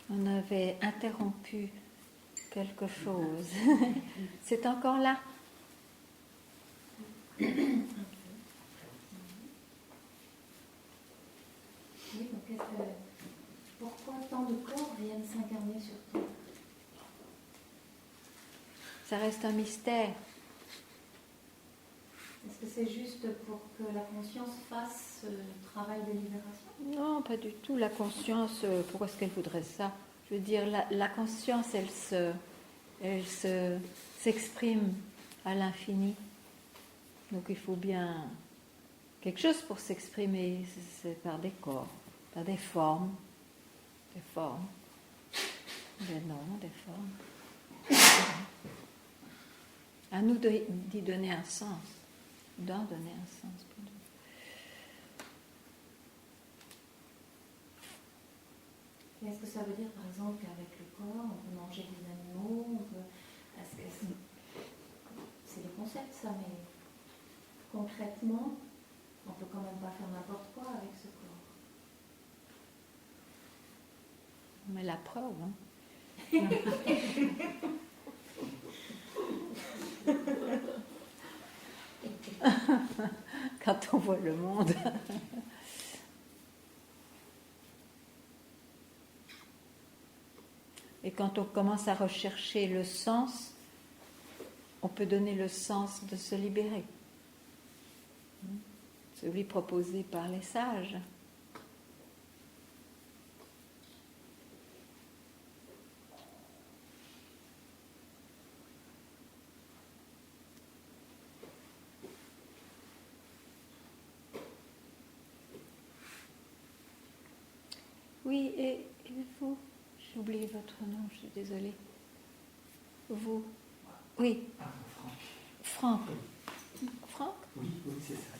On avait interrompu quelque chose. C'est encore là? Oui, donc pourquoi tant de corps viennent s'incarner sur Terre? Ça reste un mystère. Est-ce que c'est juste pour que la conscience fasse ce travail de libération? Non, pas du tout. La conscience, pourquoi est-ce qu'elle voudrait ça? Je veux dire, la conscience, elle s'exprime à l'infini. Donc il faut bien quelque chose pour s'exprimer. C'est par des corps, par des formes. Des formes. Des noms, des formes. À nous d'y donner un sens. D'en donner un sens. Et est-ce que ça veut dire, par exemple, qu'avec le corps, on peut manger des animaux c'est des concepts, ça, mais concrètement, on peut quand même pas faire n'importe quoi avec ce corps. Mais la preuve, hein. Quand on voit le monde. Et quand on commence à rechercher le sens, on peut donner le sens de se libérer. Celui proposé par les sages. Oui, et vous, j'ai oublié votre nom, je suis désolée. Vous. Oui. Franck. Franck? Oui, c'est ça.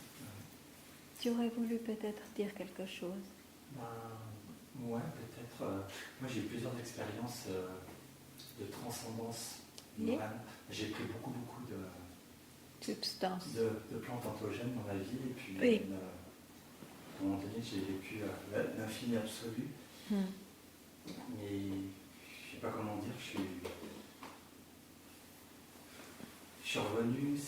Tu aurais voulu peut-être dire quelque chose? Ouais, peut-être. Moi, j'ai eu plusieurs expériences de transcendance morale. J'ai pris beaucoup de substances, de plantes entheogènes dans ma vie, et puis oui. À un moment donné, j'ai vécu l'infini absolu. Mais je ne sais pas comment dire, je suis revenu,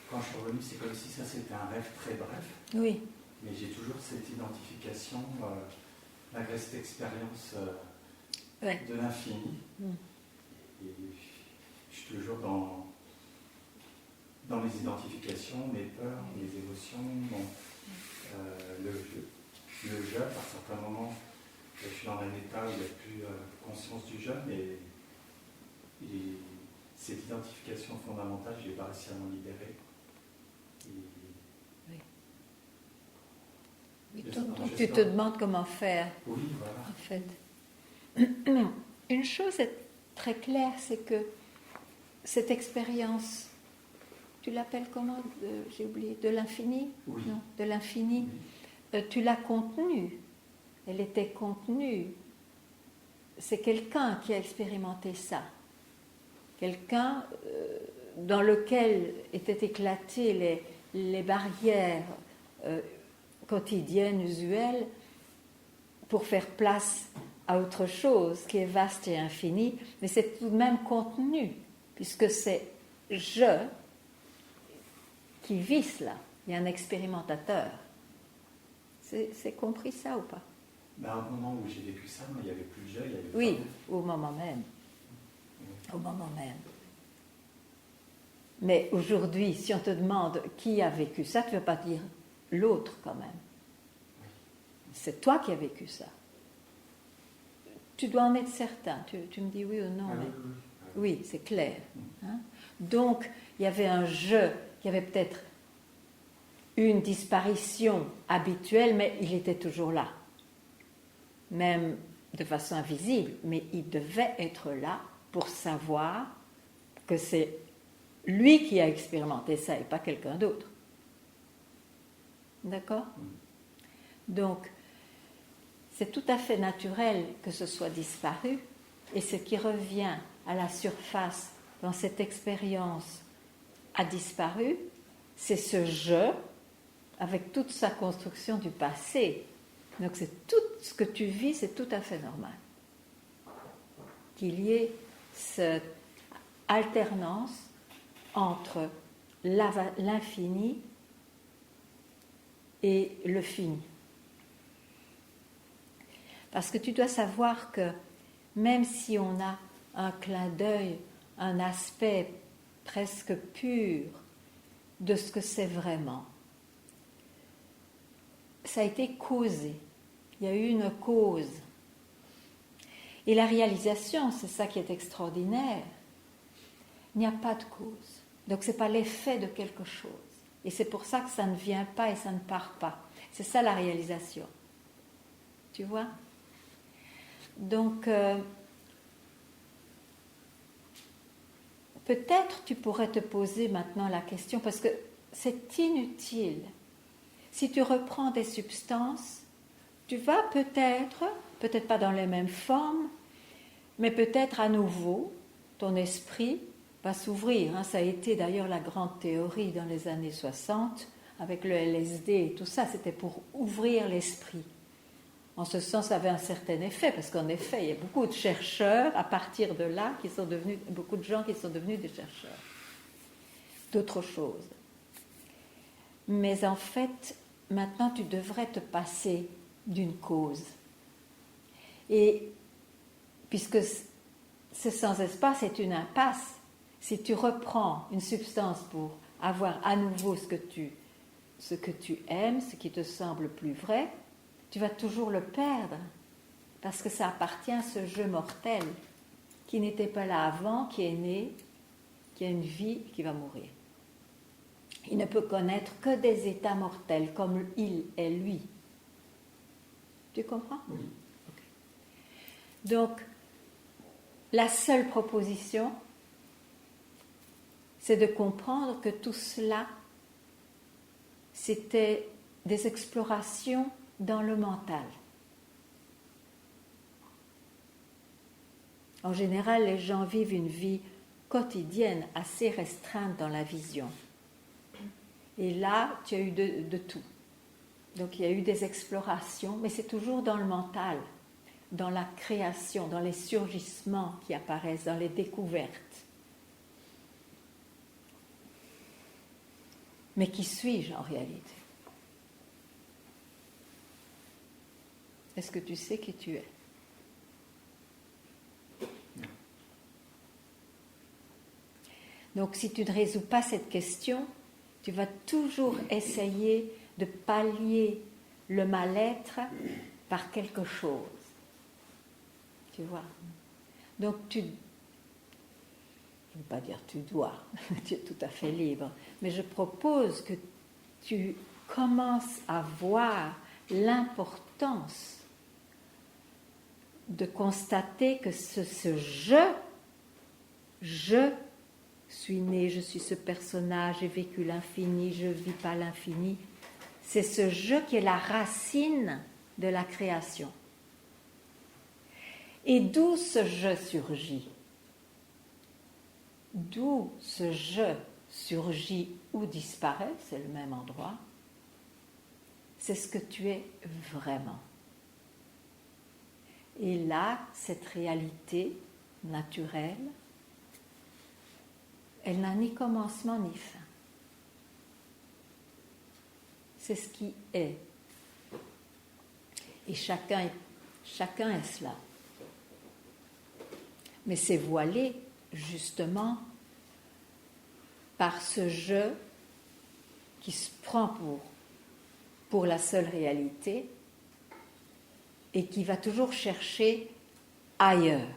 quand je suis revenu, c'est comme si ça c'était un rêve très bref. Oui. Mais j'ai toujours cette identification, malgré cette expérience de l'infini. Et je suis toujours dans mes identifications, mes peurs, mes émotions, le jeu. Par certains moments, je suis dans un état où il n'y a plus conscience du jeu, mais cette identification fondamentale, je n'ai pas réussi à m'en libérer. Donc tu te demandes comment faire. Oui, voilà. En fait. Une chose est très claire, c'est que cette expérience, tu l'appelles comment? J'ai oublié, de l'infini? Oui. Non, de l'infini. Oui. Tu l'as contenue. Elle était contenue. C'est quelqu'un qui a expérimenté ça. Quelqu'un dans lequel étaient éclatées les barrières quotidiennes, usuelles, pour faire place à autre chose qui est vaste et infini, mais c'est tout de même contenu, puisque c'est je qui vit cela. Il y a un expérimentateur. C'est compris ça ou pas? Au moment où j'ai vécu ça, il n'y avait plus de jeu, il y avait oui, pas... au moment même. Au moment même. Mais aujourd'hui, si on te demande qui a vécu ça, tu ne vas pas dire l'autre quand même. C'est toi qui as vécu ça. Tu dois en être certain. Tu me dis oui ou non. Oui, c'est clair. Hein? Donc, il y avait un jeu, il y avait peut-être une disparition habituelle, mais il était toujours là. Même de façon invisible, mais il devait être là pour savoir que c'est lui qui a expérimenté ça et pas quelqu'un d'autre. D'accord? Donc, c'est tout à fait naturel que ce soit disparu, et ce qui revient à la surface dans cette expérience a disparu, c'est ce je avec toute sa construction du passé. Donc c'est tout ce que tu vis, c'est tout à fait normal. Qu'il y ait cette alternance entre l'infini et le fini. Parce que tu dois savoir que même si on a un clin d'œil, un aspect presque pur de ce que c'est vraiment, ça a été causé. Il y a eu une cause. Et la réalisation, c'est ça qui est extraordinaire. Il n'y a pas de cause. Donc ce n'est pas l'effet de quelque chose. Et c'est pour ça que ça ne vient pas et ça ne part pas. C'est ça la réalisation. Tu vois ? Donc, peut-être tu pourrais te poser maintenant la question, parce que c'est inutile. Si tu reprends des substances, tu vas peut-être pas dans les mêmes formes, mais peut-être à nouveau, ton esprit va s'ouvrir. Ça a été d'ailleurs la grande théorie dans les années 60, avec le LSD et tout ça, c'était pour ouvrir l'esprit. En ce sens, ça avait un certain effet, parce qu'en effet, il y a beaucoup de chercheurs, à partir de là, beaucoup de gens qui sont devenus des chercheurs d'autres choses. Mais en fait, maintenant, tu devrais te passer d'une cause. Et puisque ce sans-espace est une impasse, si tu reprends une substance pour avoir à nouveau ce que tu aimes, ce qui te semble plus vrai, tu vas toujours le perdre, parce que ça appartient à ce jeu mortel qui n'était pas là avant, qui est né, qui a une vie, qui va mourir. Il ne peut connaître que des états mortels, comme il est lui. Tu comprends ? Oui. Okay. Donc, la seule proposition, c'est de comprendre que tout cela, c'était des explorations dans le mental. En général, les gens vivent une vie quotidienne assez restreinte dans la vision. Et là, tu as eu de tout. Donc, il y a eu des explorations, mais c'est toujours dans le mental, dans la création, dans les surgissements qui apparaissent, dans les découvertes. Mais qui suis-je en réalité ? Est-ce que tu sais qui tu es ? Donc, si tu ne résous pas cette question, tu vas toujours essayer de pallier le mal-être par quelque chose. Tu vois ? Donc, je ne veux pas dire tu dois, tu es tout à fait libre, mais je propose que tu commences à voir l'importance de constater que ce je suis né, je suis ce personnage, j'ai vécu l'infini, je ne vis pas l'infini, c'est ce je qui est la racine de la création. Et d'où ce je surgit ? D'où ce je surgit ou disparaît, c'est le même endroit, c'est ce que tu es vraiment. Et là, cette réalité naturelle, elle n'a ni commencement ni fin. C'est ce qui est. Et chacun est cela. Mais c'est voilé, justement, par ce je qui se prend pour la seule réalité et qui va toujours chercher ailleurs.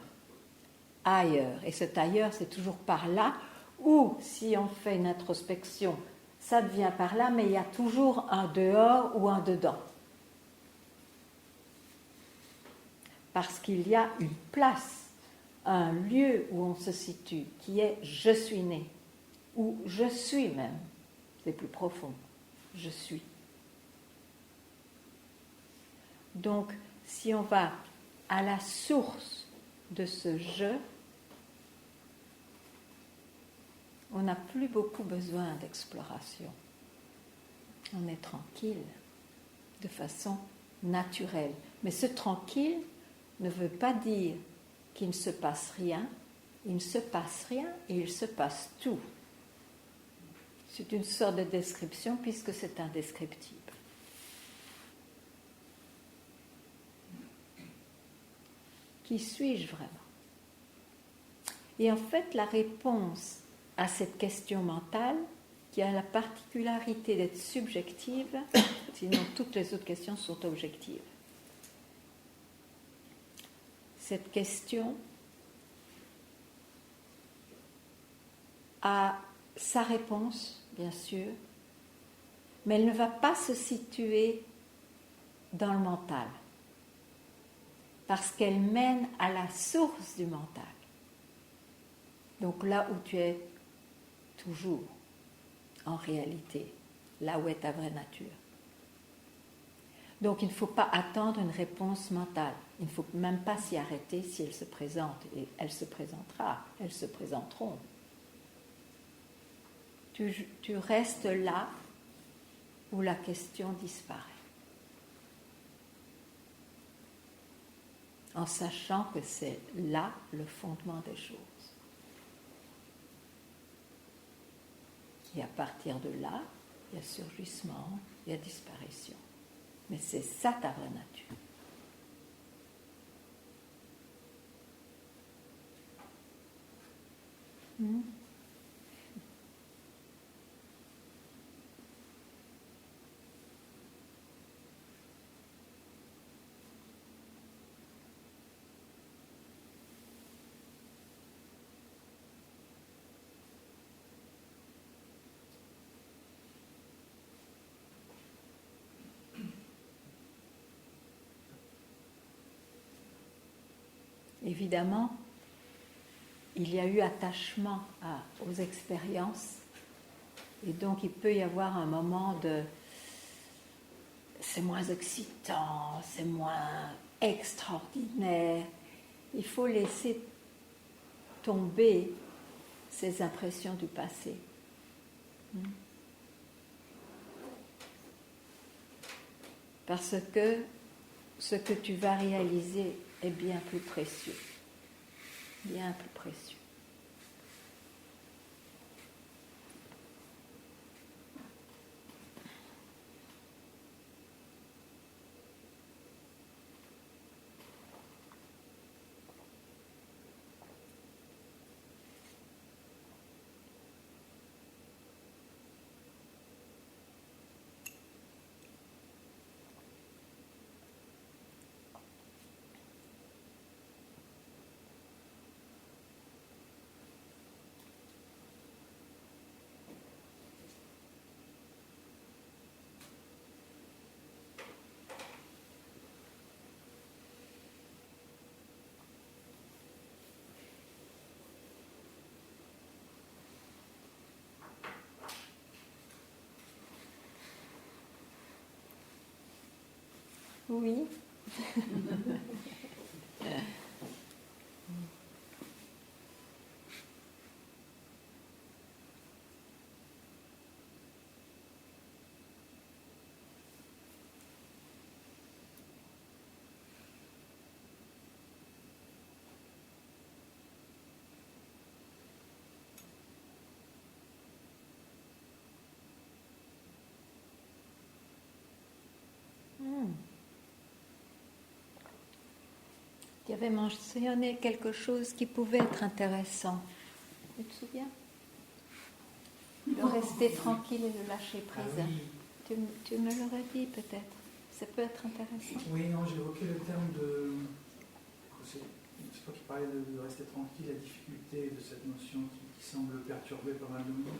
Ailleurs. Et cet ailleurs, c'est toujours par là, ou si on fait une introspection, ça devient par là, mais il y a toujours un dehors ou un dedans. Parce qu'il y a une place, un lieu où on se situe, qui est « je suis né », ou « je suis même », c'est plus profond, « je suis ». Donc, si on va à la source de ce « je », on n'a plus beaucoup besoin d'exploration. On est tranquille, de façon naturelle. Mais ce tranquille ne veut pas dire qu'il ne se passe rien. Il ne se passe rien et il se passe tout. C'est une sorte de description puisque c'est indescriptible. Qui suis-je vraiment? Et en fait, la réponse à cette question mentale, qui a la particularité d'être subjective, sinon toutes les autres questions sont objectives. Cette question a sa réponse, bien sûr, mais elle ne va pas se situer dans le mental, parce qu'elle mène à la source du mental. Donc là où tu es toujours, en réalité, là où est ta vraie nature. Donc il ne faut pas attendre une réponse mentale. Il ne faut même pas s'y arrêter si elle se présente. Et elle se présentera, elles se présenteront. Tu restes là où la question disparaît. En sachant que c'est là le fondement des choses. Et à partir de là, il y a surgissement, il y a disparition. Mais c'est ça ta vraie nature. Évidemment, il y a eu attachement aux expériences et donc il peut y avoir un moment de c'est moins excitant, c'est moins extraordinaire. Il faut laisser tomber ces impressions du passé. Parce que ce que tu vas réaliser est bien plus précieux. Bien plus précieux. Oui. Tu avais mentionné quelque chose qui pouvait être intéressant. Tu te souviens? De rester tranquille et de lâcher prise. Ah oui. Tu me l'aurais dit peut-être. Ça peut être intéressant. Oui, non, j'évoquais le terme de... C'est toi qui parlais de rester tranquille, la difficulté de cette notion qui semble perturber pas mal de monde.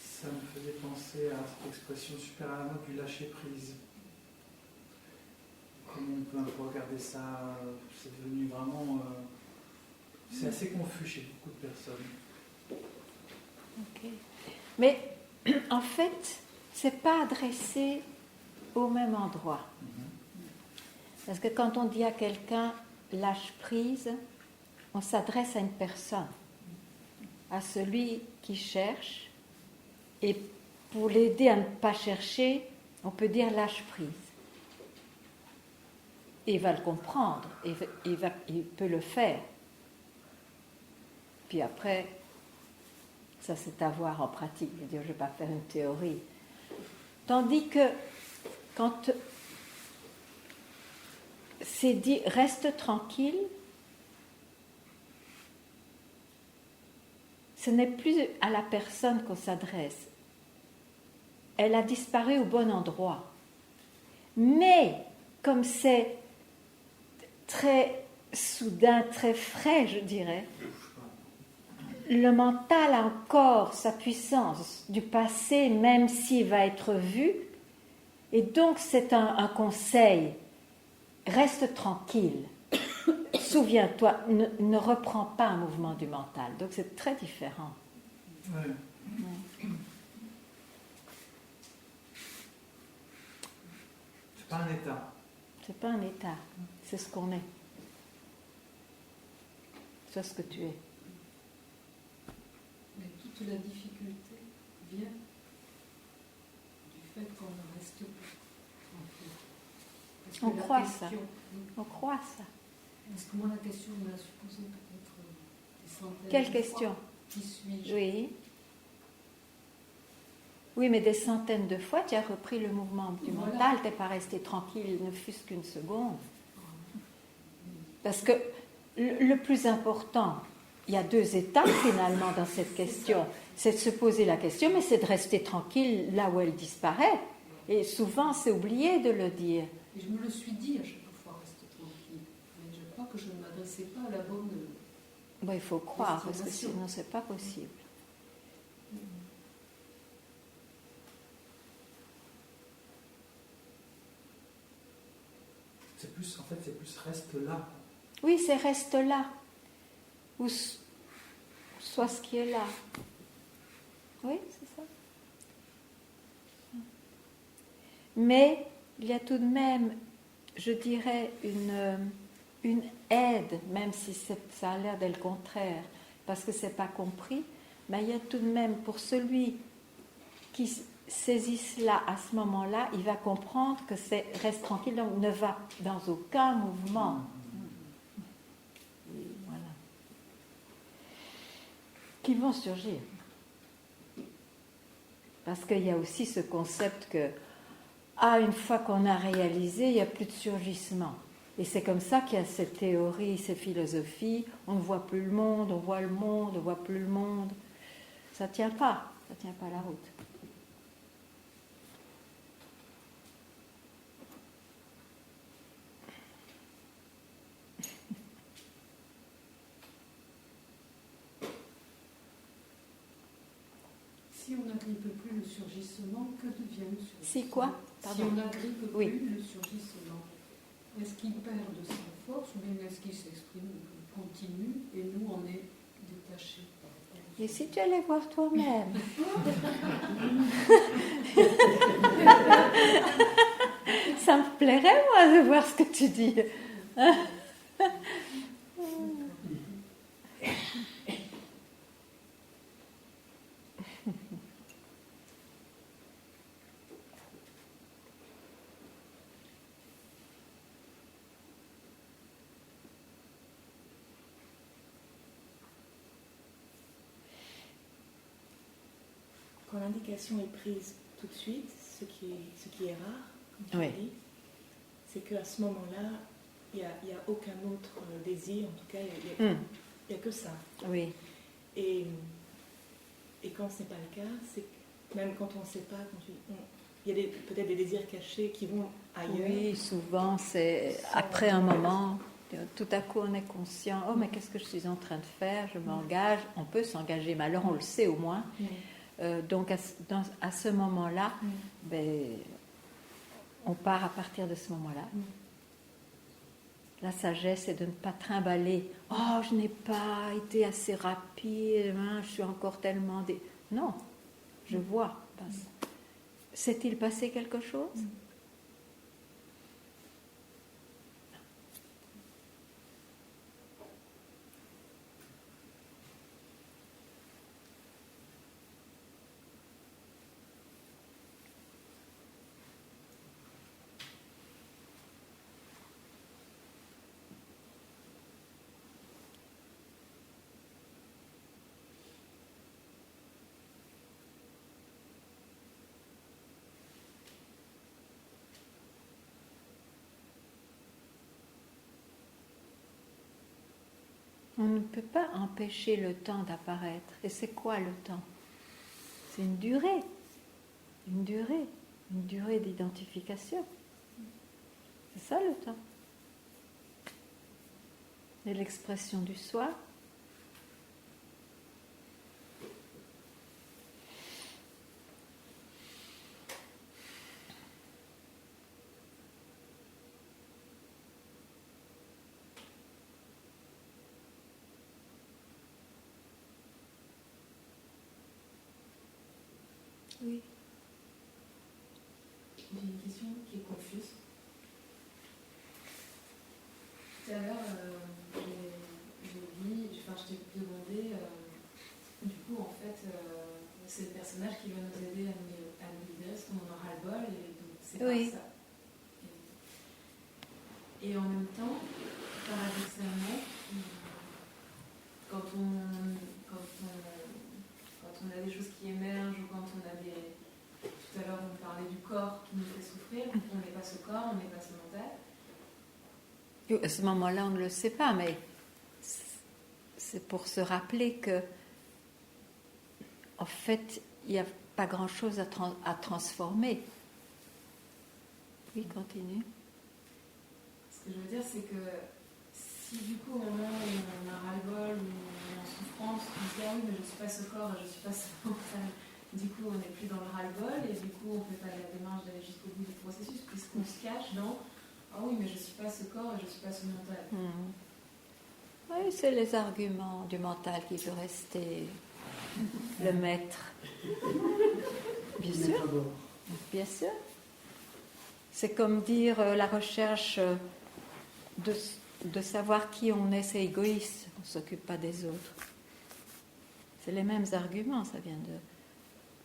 Ça me faisait penser à cette expression super à la mode du lâcher prise. Comment on peut un peu regarder ça? C'est devenu vraiment... c'est assez confus chez beaucoup de personnes. Ok. Mais en fait, c'est pas adressé au même endroit. Parce que quand on dit à quelqu'un lâche prise, on s'adresse à une personne, à celui qui cherche et pour l'aider à ne pas chercher, on peut dire lâche prise. Et il va le comprendre, il peut le faire. Puis après, ça c'est à voir en pratique. Je ne vais pas faire une théorie. Tandis que quand c'est dit reste tranquille, ce n'est plus à la personne qu'on s'adresse. Elle a disparu au bon endroit. Mais comme c'est très soudain, très frais, je dirais, le mental a encore sa puissance du passé, même s'il va être vu. Et donc c'est un conseil. Reste tranquille. Souviens-toi, ne reprends pas un mouvement du mental. Donc c'est très différent. Ouais. Ouais. C'est pas un état. C'est pas un état, c'est ce qu'on est. C'est ce que tu es. Mais toute la difficulté vient du fait qu'on ne reste pas tranquille. Parce que On la croit question- On croit ça. Parce que moi, la question me l'a supposé peut-être des centaines Quelle de question? fois. Qui suis-je? Oui. Oui, mais des centaines de fois, tu as repris le mouvement du Voilà. mental, tu n'es pas resté tranquille, ne fût-ce qu'une seconde. Parce que le plus important, il y a deux étapes finalement dans cette question. C'est de se poser la question, mais c'est de rester tranquille là où elle disparaît. Et souvent, c'est oublié de le dire. Et je me le suis dit à chaque fois, reste tranquille. Mais je crois que je ne m'adressais pas à la bonne. Bon, il faut croire, parce que Destination. sinon, c'est pas possible. C'est plus, en fait, c'est plus reste là. Oui, c'est reste là. Ou soit ce qui est là. Oui, c'est ça. Mais il y a tout de même, je dirais, une aide, même si ça a l'air d'être le contraire, parce que c'est pas compris, mais il y a tout de même, pour celui qui saisit cela à ce moment-là, il va comprendre que c'est reste tranquille, donc ne va dans aucun mouvement. Voilà. Qui vont surgir. Parce qu'il y a aussi ce concept que, une fois qu'on a réalisé, il n'y a plus de surgissement. Et c'est comme ça qu'il y a cette théorie, ces philosophies, on ne voit plus le monde, on voit le monde, on ne voit plus le monde. Ça ne tient pas la route. Si on n'agrippe plus le surgissement, que devient le surgissement? Si quoi? Si Pardon. on n'agrippe plus Oui. le surgissement, est-ce qu'il perd de sa force ou bien est-ce qu'il s'exprime continue et nous on est détachés par rapport au Et si tu allais voir toi-même? Ça me plairait, moi, de voir ce que tu dis. Quand l'indication est prise tout de suite, ce qui est rare, comme Oui. tu dis, c'est qu'à ce moment-là, il n'y a aucun autre désir, en tout cas, il n'y a que ça. Oui. Et quand ce n'est pas le cas, c'est que même quand on ne sait pas, il y a peut-être des désirs cachés qui vont ailleurs. Oui, souvent, c'est après un moment, tout à coup, on est conscient, oh, mais qu'est-ce que je suis en train de faire? Je m'engage, on peut s'engager, mais alors on le sait au moins. Donc, à ce moment-là, on part à partir de ce moment-là. La sagesse, c'est de ne pas trimballer. Oh, je n'ai pas été assez rapide, hein, je suis encore tellement... Non, je vois. S'est-il passé quelque chose? On ne peut pas empêcher le temps d'apparaître. Et c'est quoi le temps? C'est une durée d'identification. C'est ça le temps. Et l'expression du soi. Oui. J'ai une question qui est confuse. Tout à l'heure, j'ai dit, je t'ai demandé, du coup, en fait, c'est le personnage qui va nous aider à nous libérer, parce qu'on en a ras-le-bol, et donc c'est Oui. pas ça. Et en même temps, paradoxalement, quand on a des choses qui émergent, ou quand on a des... Tout à l'heure, on parlait du corps qui nous fait souffrir, on n'est pas ce corps, on n'est pas ce mental. À ce moment-là, on ne le sait pas, mais c'est pour se rappeler que, en fait, il n'y a pas grand-chose à transformer. Oui, continue. Ce que je veux dire, c'est que si du coup, au moment où on a ras-le-bol, ou on est en souffrance, on se dit ah oui, mais je ne suis pas ce corps et je ne suis pas ce mental. Du coup, on n'est plus dans le ras-le-bol et du coup, on ne fait pas la démarche d'aller jusqu'au bout du processus, puisqu'on se cache dans ah oui, mais je ne suis pas ce corps et je ne suis pas ce mental. Oui, c'est les arguments du mental qui veut rester le maître. Bien sûr. Bien sûr. C'est comme dire la recherche de savoir qui on est, c'est égoïste. On ne s'occupe pas des autres. C'est les mêmes arguments, ça vient de...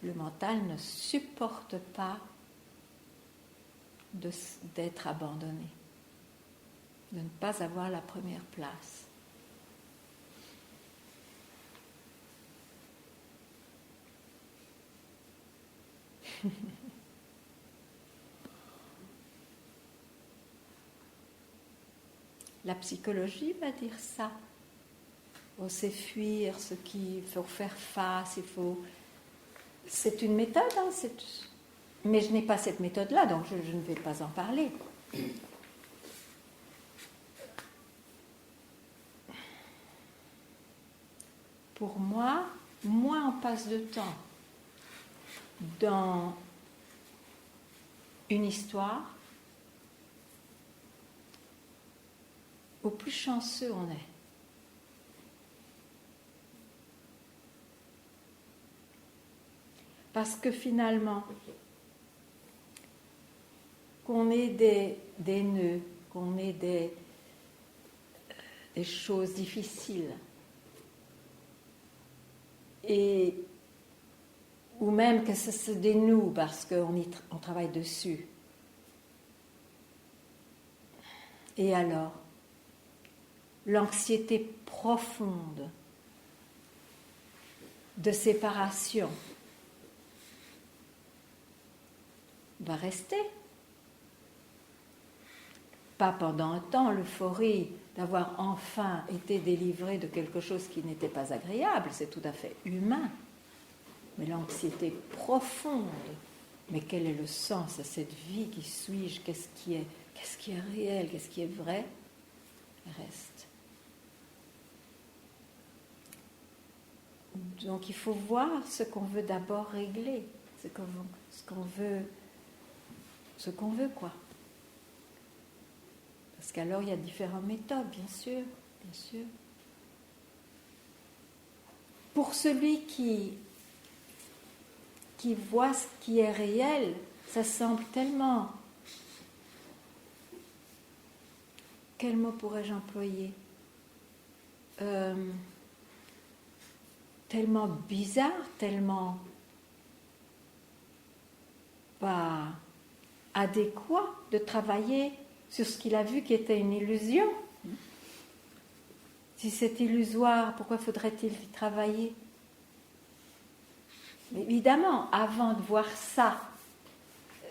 Le mental ne supporte pas d'être abandonné, de ne pas avoir la première place. La psychologie va dire ça. Il faut s'effuir, ce qu'il faut faire face, il faut... C'est une méthode, hein, mais je n'ai pas cette méthode-là, donc je ne vais pas en parler. Pour moi, moins on passe de temps dans une histoire, au plus chanceux on est. Parce que finalement, qu'on ait des nœuds, qu'on ait des choses difficiles, ou même que ça se dénoue parce qu'on travaille dessus. Et alors, l'anxiété profonde de séparation va rester. Pas pendant un temps, l'euphorie d'avoir enfin été délivré de quelque chose qui n'était pas agréable, c'est tout à fait humain. Mais l'anxiété profonde, mais quel est le sens à cette vie? Qui suis-je? Qu'est-ce qui est réel? Qu'est-ce qui est vrai? Reste. Donc il faut voir ce qu'on veut d'abord régler, ce qu'on veut, quoi. Parce qu'alors il y a différentes méthodes, bien sûr. Pour celui qui voit ce qui est réel, ça semble tellement... Quel mot pourrais-je employer? Tellement bizarre, tellement pas adéquat de travailler sur ce qu'il a vu qui était une illusion. Si c'est illusoire, pourquoi faudrait-il y travailler? Mais évidemment, avant de voir ça,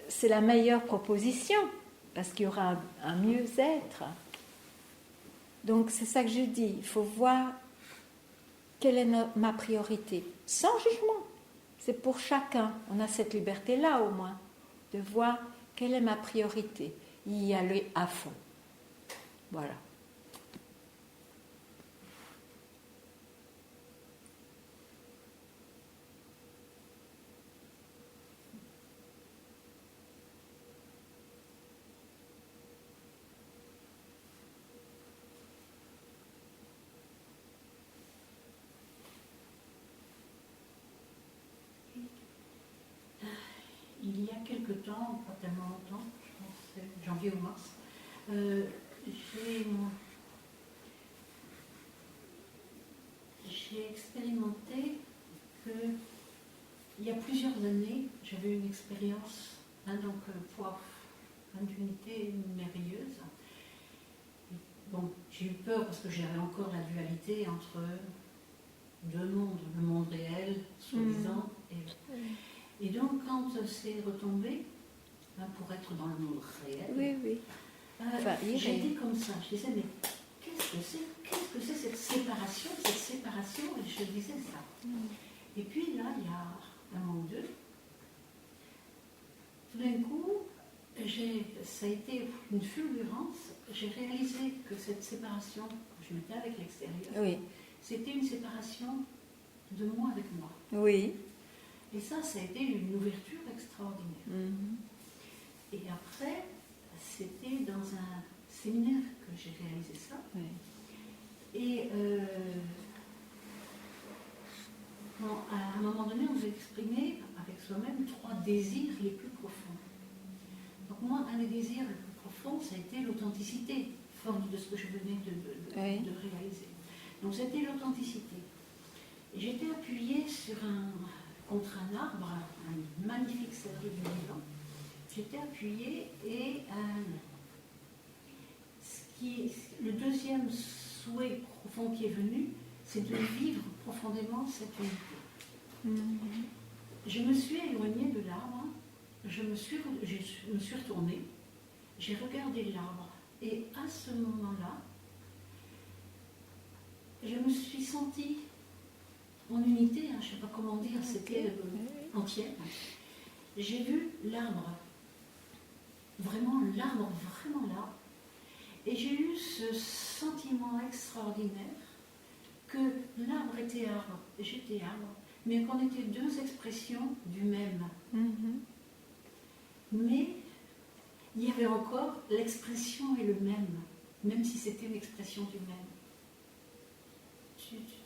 c'est la meilleure proposition, parce qu'il y aura un mieux-être. Donc c'est ça que je dis, il faut voir quelle est ma priorité, sans jugement. C'est pour chacun, on a cette liberté-là au moins, de voir quelle est ma priorité, y aller à fond. Voilà. Il y a quelque temps, pas tellement longtemps, je pense que c'est janvier ou mars, j'ai expérimenté que il y a plusieurs années, j'avais une expérience, d'une unité merveilleuse. Bon, j'ai eu peur parce que j'avais encore la dualité entre deux mondes, le monde réel, soi-disant, et donc, quand c'est retombé, pour être dans le monde réel, Oui. j'étais comme ça. Je disais, mais qu'est-ce que c'est cette séparation, et je disais ça. Et puis là, il y a un mois ou deux, tout d'un coup, ça a été une fulgurance. J'ai réalisé que cette séparation, je m'étais avec l'extérieur, c'était une séparation de moi avec moi. Oui. Et ça a été une ouverture extraordinaire. Et après, c'était dans un séminaire que j'ai réalisé ça. Oui. Et à un moment donné, on veut exprimer avec soi-même 3 désirs les plus profonds. Donc moi, un des désirs les plus profonds, ça a été l'authenticité, forme de ce que je venais de réaliser. Donc c'était l'authenticité. Et j'étais appuyée contre un arbre, un magnifique cèdre du Liban. J'étais appuyée et le deuxième souhait profond qui est venu, c'est de vivre profondément cette unité. Je me suis éloignée de l'arbre, je me suis retournée, j'ai regardé l'arbre et à ce moment-là, je me suis sentie en unité, je ne sais pas comment dire, c'était entière. J'ai vu l'arbre vraiment là, et j'ai eu ce sentiment extraordinaire que l'arbre était arbre, et j'étais arbre, mais qu'on était 2 expressions du même. Mais il y avait encore l'expression et le même si c'était une expression du même.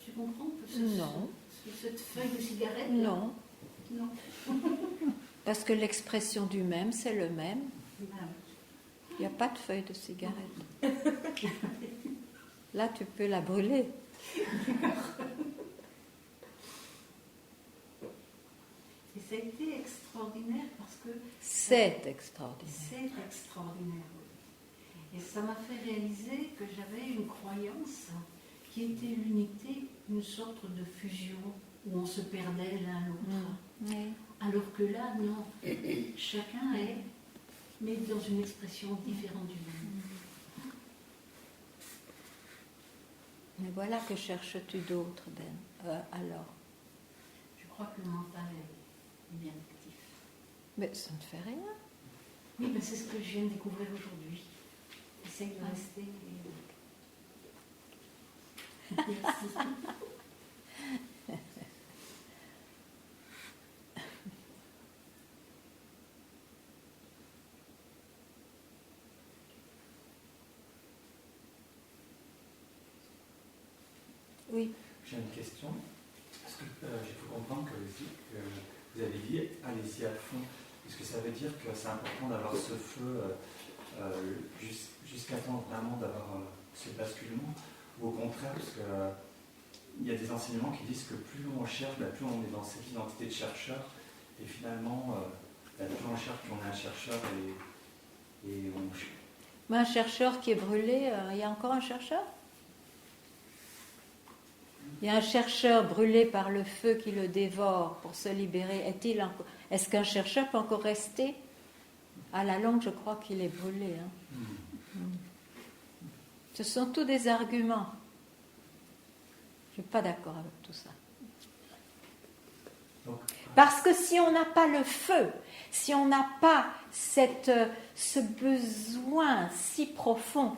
Tu comprends Non. Cette feuille de cigarette? Non. Non. Parce que l'expression du même, c'est le même. Il n'y a pas de feuille de cigarette. Là, tu peux la brûler. Et ça a été extraordinaire parce que... C'est extraordinaire. C'est extraordinaire, oui. Et ça m'a fait réaliser que j'avais une croyance qui était l'unité, une sorte de fusion où on se perdait l'un l'autre. Oui. Alors que là, non. Chacun est, mais dans une expression différente du même. Mais voilà, que cherches-tu d'autre, alors? Je crois que le mental est bien actif. Mais ça ne fait rien. Oui, mais c'est ce que je viens de découvrir aujourd'hui. Essaye de rester. Merci. Oui. J'ai une question. Est-ce que j'ai pu comprendre que vous avez dit allez-y à fond? Est-ce que ça veut dire que c'est important d'avoir ce feu jusqu'à temps vraiment d'avoir ce basculement? Ou au contraire, parce qu'il y a des enseignements qui disent que plus on cherche, plus on est dans cette identité de chercheur, et finalement, plus on cherche, plus on est un chercheur, et on... Mais un chercheur qui est brûlé, il y a encore un chercheur? Il y a un chercheur brûlé par le feu qui le dévore pour se libérer. Est-ce qu'un chercheur peut encore rester? À la longue, je crois qu'il est brûlé. Ce sont tous des arguments. Je ne suis pas d'accord avec tout ça. Donc, Parce que si on n'a pas le feu, si on n'a pas ce besoin si profond,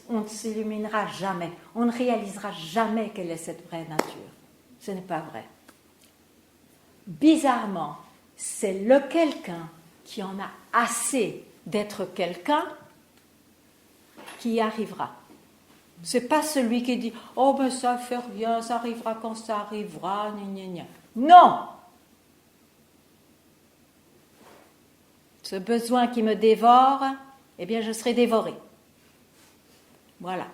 on ne s'illuminera jamais. On ne réalisera jamais quelle est cette vraie nature. Ce n'est pas vrai. Bizarrement, c'est le quelqu'un qui en a assez d'être quelqu'un qui y arrivera. C'est pas celui qui dit « Oh ben ça fait rien, ça arrivera quand ça arrivera, gna gna gna. » Non! Ce besoin qui me dévore, eh bien je serai dévoré. Voilà.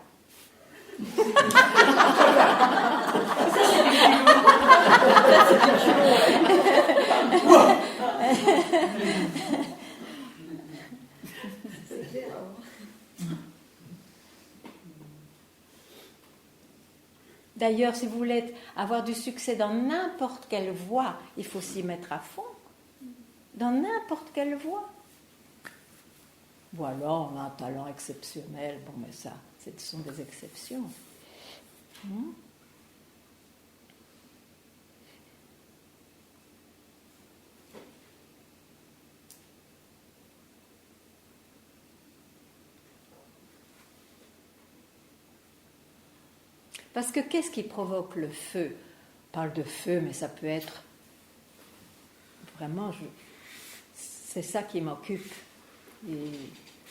D'ailleurs, si vous voulez avoir du succès dans n'importe quelle voie, il faut s'y mettre à fond. Dans n'importe quelle voie. Ou alors, on a un talent exceptionnel. Bon, mais ça, ce sont des exceptions. Parce que qu'est-ce qui provoque le feu? On parle de feu, mais ça peut être vraiment, c'est ça qui m'occupe. Et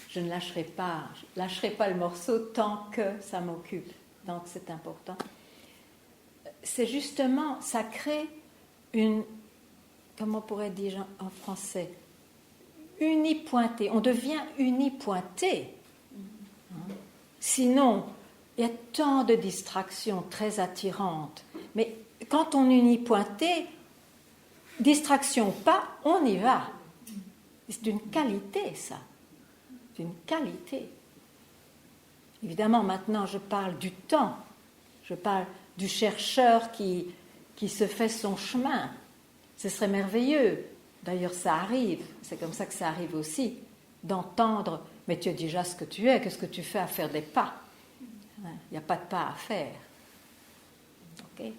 je ne lâcherai pas le morceau tant que ça m'occupe. Donc c'est important. C'est justement, ça crée une, comment on pourrait dire en français, unipointé. On devient unipointé. Sinon, il y a tant de distractions très attirantes. Mais quand on est unipointé, distraction ou pas, on y va. C'est d'une qualité, ça. C'est une qualité. Évidemment, maintenant, je parle du temps. Je parle du chercheur qui se fait son chemin. Ce serait merveilleux. D'ailleurs, ça arrive. C'est comme ça que ça arrive aussi. D'entendre, mais tu es déjà ce que tu es. Qu'est-ce que tu fais à faire des pas? Il n'y a pas de pas à faire. Okay?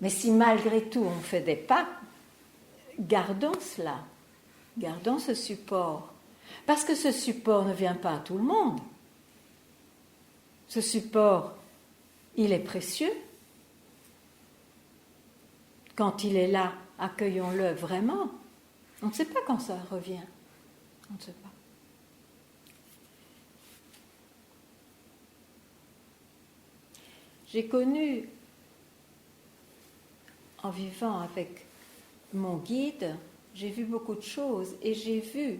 Mais si malgré tout on fait des pas, gardons cela. Gardons ce support. Parce que ce support ne vient pas à tout le monde. Ce support, il est précieux. Quand il est là, accueillons-le vraiment. On ne sait pas quand ça revient. On ne sait pas. J'ai connu, en vivant avec mon guide, j'ai vu beaucoup de choses et j'ai vu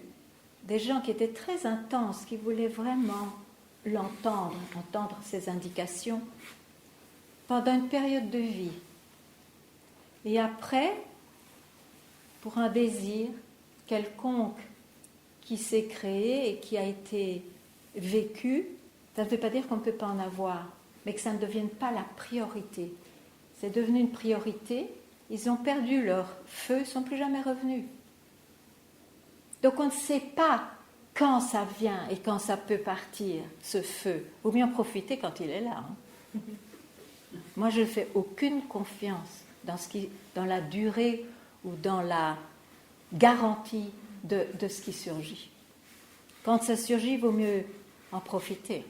des gens qui étaient très intenses, qui voulaient vraiment entendre ces indications pendant une période de vie. Et après, pour un désir quelconque qui s'est créé et qui a été vécu, ça ne veut pas dire qu'on ne peut pas en avoir, mais que ça ne devienne pas la priorité. C'est devenu une priorité, ils ont perdu leur feu, ils ne sont plus jamais revenus. Donc on ne sait pas quand ça vient et quand ça peut partir, ce feu. Il vaut mieux en profiter quand il est là. Moi, je ne fais aucune confiance dans la durée ou dans la garantie de ce qui surgit. Quand ça surgit, il vaut mieux en profiter.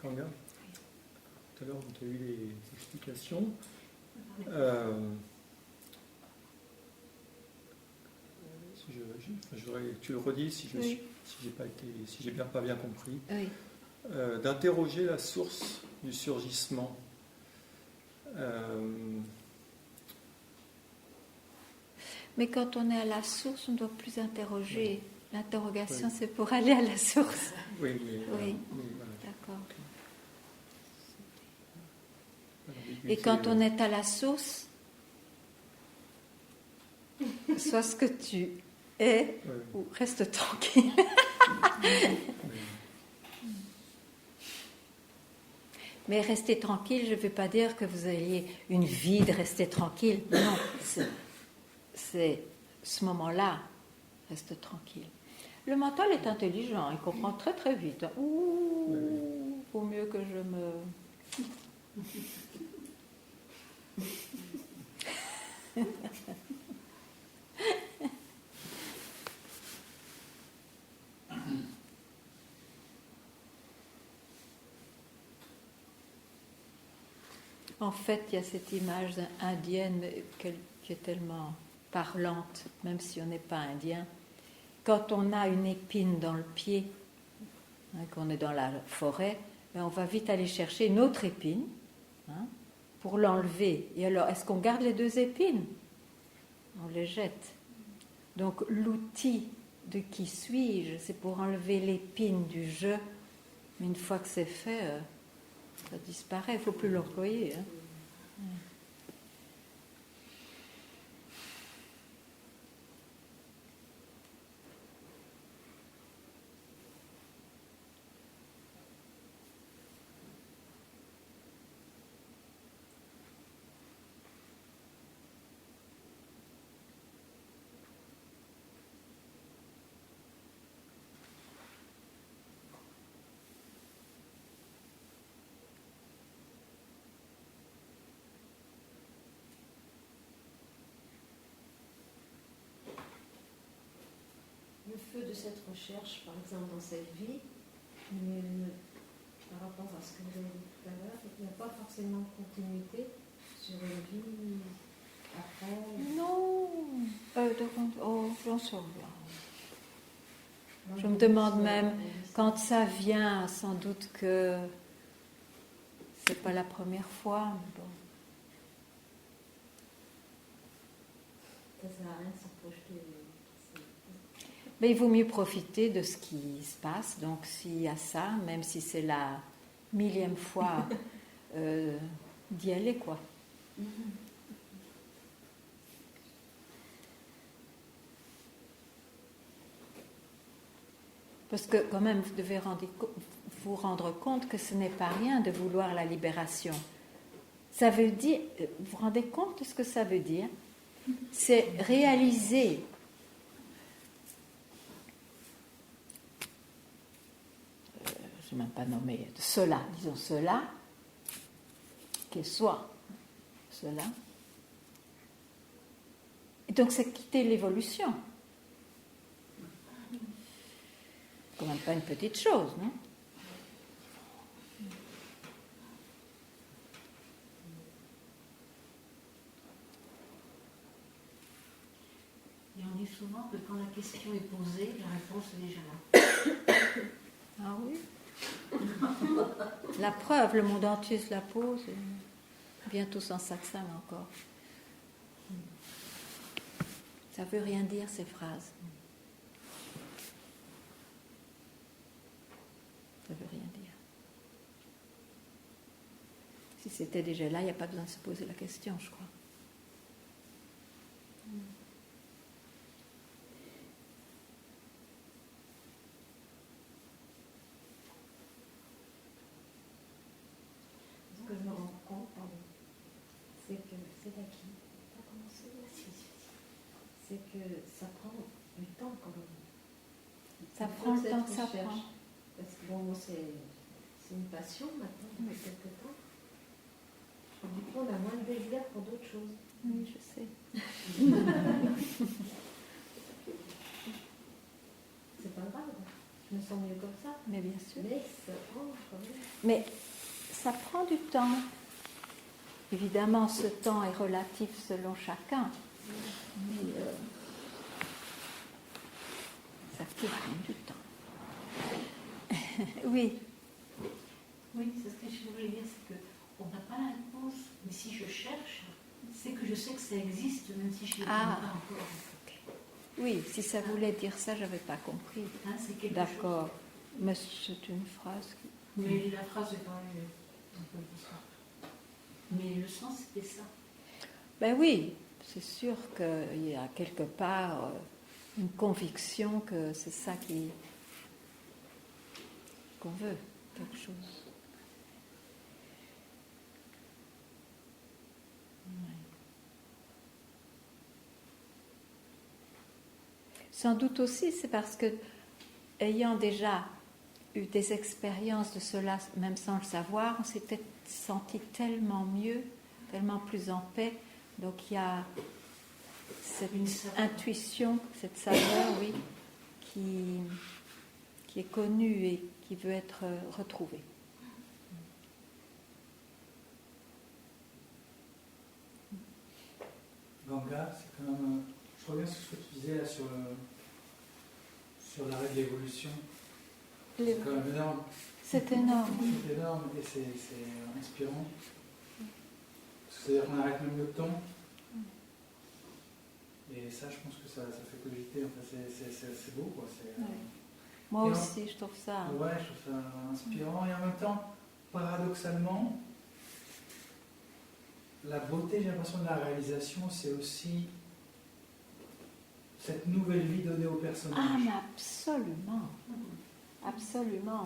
Regarde. Tout à l'heure, tu as eu les explications. Je voudrais que tu le redis si j'ai pas bien compris. Oui. D'interroger la source du surgissement. Mais quand on est à la source, on ne doit plus interroger. Oui. L'interrogation, Oui. c'est pour aller à la source. Oui, mais, oui. Voilà. D'accord. Et quand on est à la sauce, sois ce que tu es ou reste tranquille. Mais rester tranquille, je ne veux pas dire que vous ayez une vie de rester tranquille. Non, c'est ce moment-là, reste tranquille. Le mental est intelligent, il comprend très très vite. Ouh, vaut mieux que je me... En fait, il y a cette image indienne qui est tellement parlante, même si on n'est pas indien. Quand on a une épine dans le pied, qu'on est dans la forêt, on va vite aller chercher une autre épine pour l'enlever. Et alors, est-ce qu'on garde les deux épines? On les jette. Donc, l'outil de qui suis-je, c'est pour enlever l'épine du je. Mais une fois que c'est fait, ça disparaît, il ne faut plus l'employer. Le feu de cette recherche, par exemple, dans cette vie, mais par rapport à ce que vous avez dit tout à l'heure, il n'y a pas forcément de continuité sur une vie après. Non, j'en sais rien. Je me demande même, quand ça vient, sans doute que c'est pas la première fois. Mais bon. Ça ne sert à rien de s'en projeter. Mais il vaut mieux profiter de ce qui se passe. Donc s'il y a ça, même si c'est la 1000e fois, d'y aller, quoi. Parce que quand même, vous devez vous rendre compte que ce n'est pas rien de vouloir la libération. Ça veut dire, vous vous rendez compte de ce que ça veut dire? C'est réaliser je ne vais même pas nommer cela, disons cela, qu'il soit cela. Et donc c'est quitter l'évolution. Quand même pas une petite chose, non? Et on dit souvent que quand la question est posée, la réponse est déjà là. Ah oui. La preuve, le monde entier se la pose, et bientôt sans saxin encore. Ça veut rien dire ces phrases. Ça veut rien dire. Si c'était déjà là, il n'y a pas besoin de se poser la question, je crois. Ce que je me rends compte, c'est que c'est acquis. T'as commencé aussi. C'est que ça prend du temps quand même. Ça prend le temps que ça prend. Parce que bon, c'est une passion maintenant depuis quelque temps. Du coup, on a moins de désir pour d'autres choses. Oui, je sais. C'est pas grave. Je me sens mieux comme ça. Mais bien sûr. Mais ça prend quand même. Mais ça prend du temps. Évidemment, ce temps est relatif selon chacun. Mais ça peut prendre du temps. Oui. Oui, c'est ce que je voulais dire, c'est qu'on n'a pas la réponse, mais si je cherche, c'est que je sais que ça existe, même si je ne l'ai pas encore. Oui, si ça voulait dire ça, je n'avais pas compris. Hein, c'est quelque D'accord. chose. Mais c'est une phrase qui... Mais la phrase est quand même un peu bizarre. Mais le sens, c'était ça. Ben oui, c'est sûr qu'il y a quelque part une conviction que c'est ça qu'on veut, quelque chose. Ouais. Sans doute aussi, c'est parce que, ayant déjà eu des expériences de cela, même sans le savoir, on s'était senti tellement mieux, tellement plus en paix. Donc il y a cette intuition, cette saveur, oui, qui est connue et qui veut être retrouvée. Ganga, c'est quand même. Je reviens sur ce que tu disais là sur l'arrêt de l'évolution. C'est quand même énorme. C'est énorme. C'est énorme et c'est inspirant. C'est-à-dire qu'on arrête même le temps. Et ça, je pense que ça fait cogiter. Enfin, c'est beau, quoi. Ouais. Moi aussi, je trouve ça. Ouais, je trouve ça inspirant. Et en même temps, paradoxalement, la beauté, j'ai l'impression, de la réalisation, c'est aussi cette nouvelle vie donnée au personnage. Ah, mais absolument. Absolument.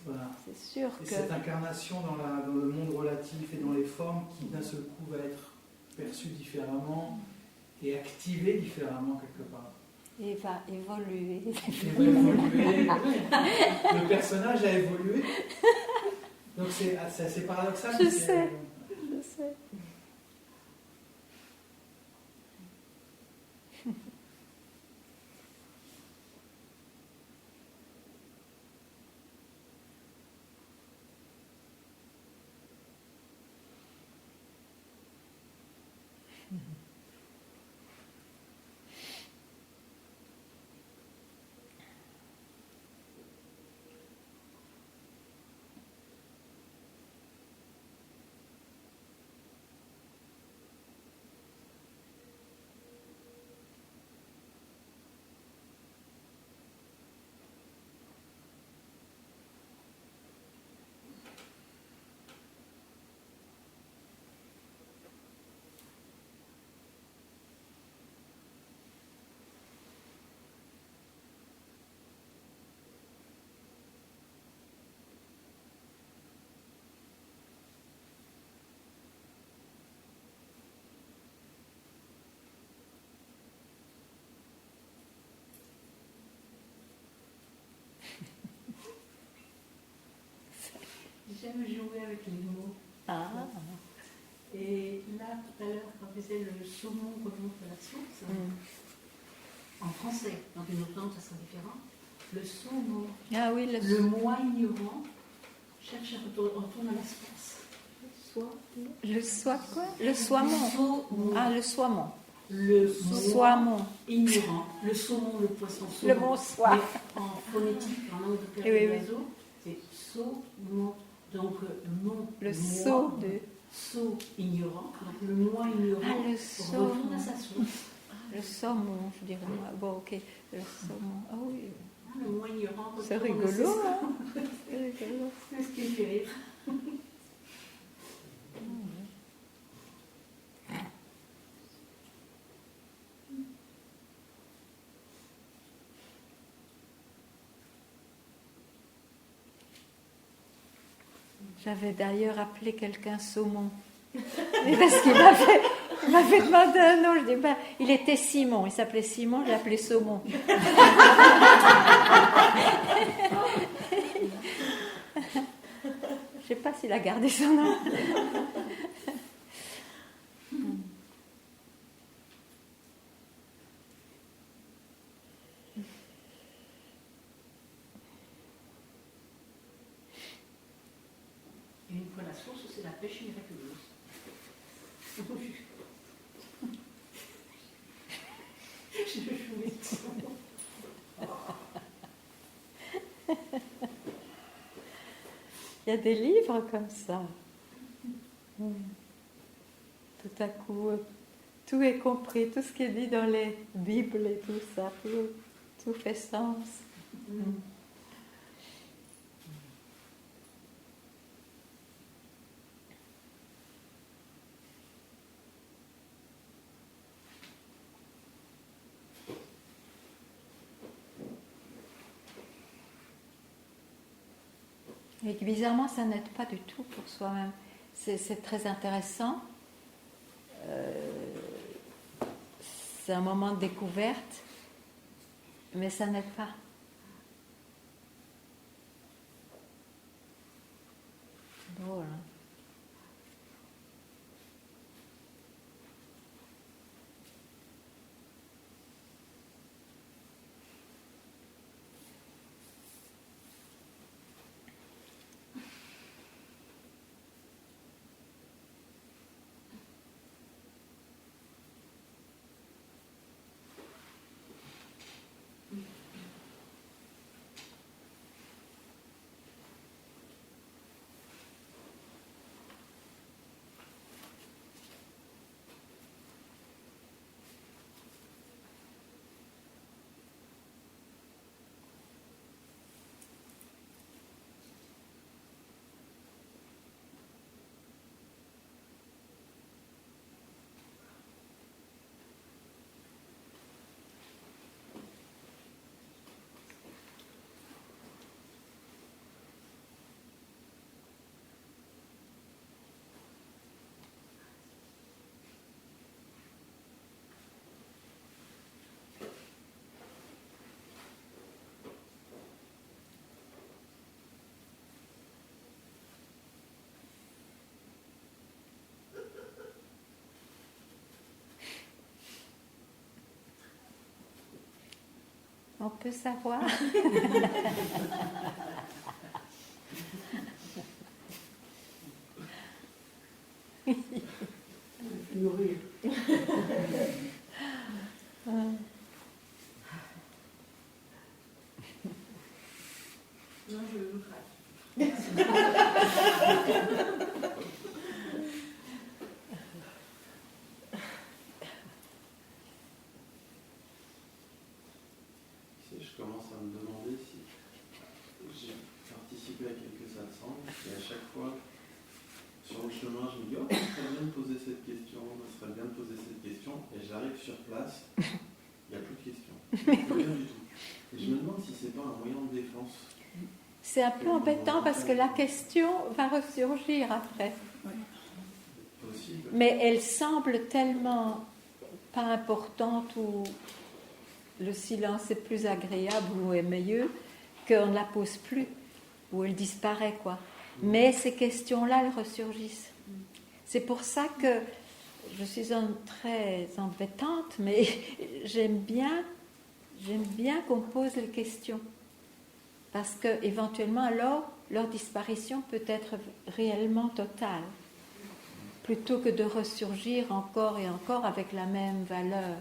Voilà. C'est sûr Et que. cette incarnation dans le monde relatif et dans les formes qui, d'un seul coup, va être perçue différemment et activée différemment quelque part. Et va évoluer. Et va évoluer. Le personnage a évolué. Donc c'est assez paradoxal. Je sais. J'aime jouer avec les mots. Ah. Et là, tout à l'heure, quand je disais le saumon remonte à la source, en français, dans une autre langue, ça sera différent. Le saumon, Ah oui, le moi ignorant, cherche à retourner à la source. Le soie quoi? Le soimon. Saumon. Ah, le soimon. Le Soimon. ignorant. Le saumon, le poisson saumon. Le mot soie. Mais en phonétique, en langue de Oui, oui. l'oiseau, c'est saumon. Donc, mon Le moi, saut de. saut ignorant. Donc, le moi ignorant Ah, le retourne à saumon. sa source. Le saumon, je dirais moi. Bon, ok. Le saumon. Ah oui. Le moi ignorant C'est retourne à sa rigolo, source. hein? C'est rigolo. C'est ce qui me fait rire. J'avais d'ailleurs appelé quelqu'un saumon. Et parce qu'il m'avait demandé un nom. Je dis, ben, il était Simon. Il s'appelait Simon, je l'ai appelé saumon. Je ne sais pas s'il a gardé son nom. Et une fois la source, c'est la pêche miraculeuse. Je jouais tout. Il y a des livres comme ça. Tout à coup, tout est compris, tout ce qui est dit dans les Bibles et tout ça, tout fait sens. Et que bizarrement, ça n'aide pas du tout pour soi-même. C'est très intéressant. C'est un moment de découverte, mais ça n'aide pas. C'est drôle, hein? On peut savoir. Nourrir. Non, je craque. Je commence à me demander si j'ai participé à quelques satsangs et à chaque fois sur le chemin je me dis oh ce serait bien de poser cette question, ce serait bien de poser cette question et j'arrive sur place, il n'y a plus de questions, plus rien du tout. Et je me demande si c'est pas un moyen de défense. C'est un peu embêtant parce que la question va ressurgir après. Possible. Mais elle semble tellement pas importante ou le silence est plus agréable ou est meilleur qu'on ne la pose plus ou elle disparaît quoi. Mais ces questions-là, elles ressurgissent. C'est pour ça que je suis très embêtante, mais j'aime bien qu'on pose les questions. Parce qu'éventuellement, alors, leur disparition peut être réellement totale, plutôt que de ressurgir encore et encore avec la même valeur.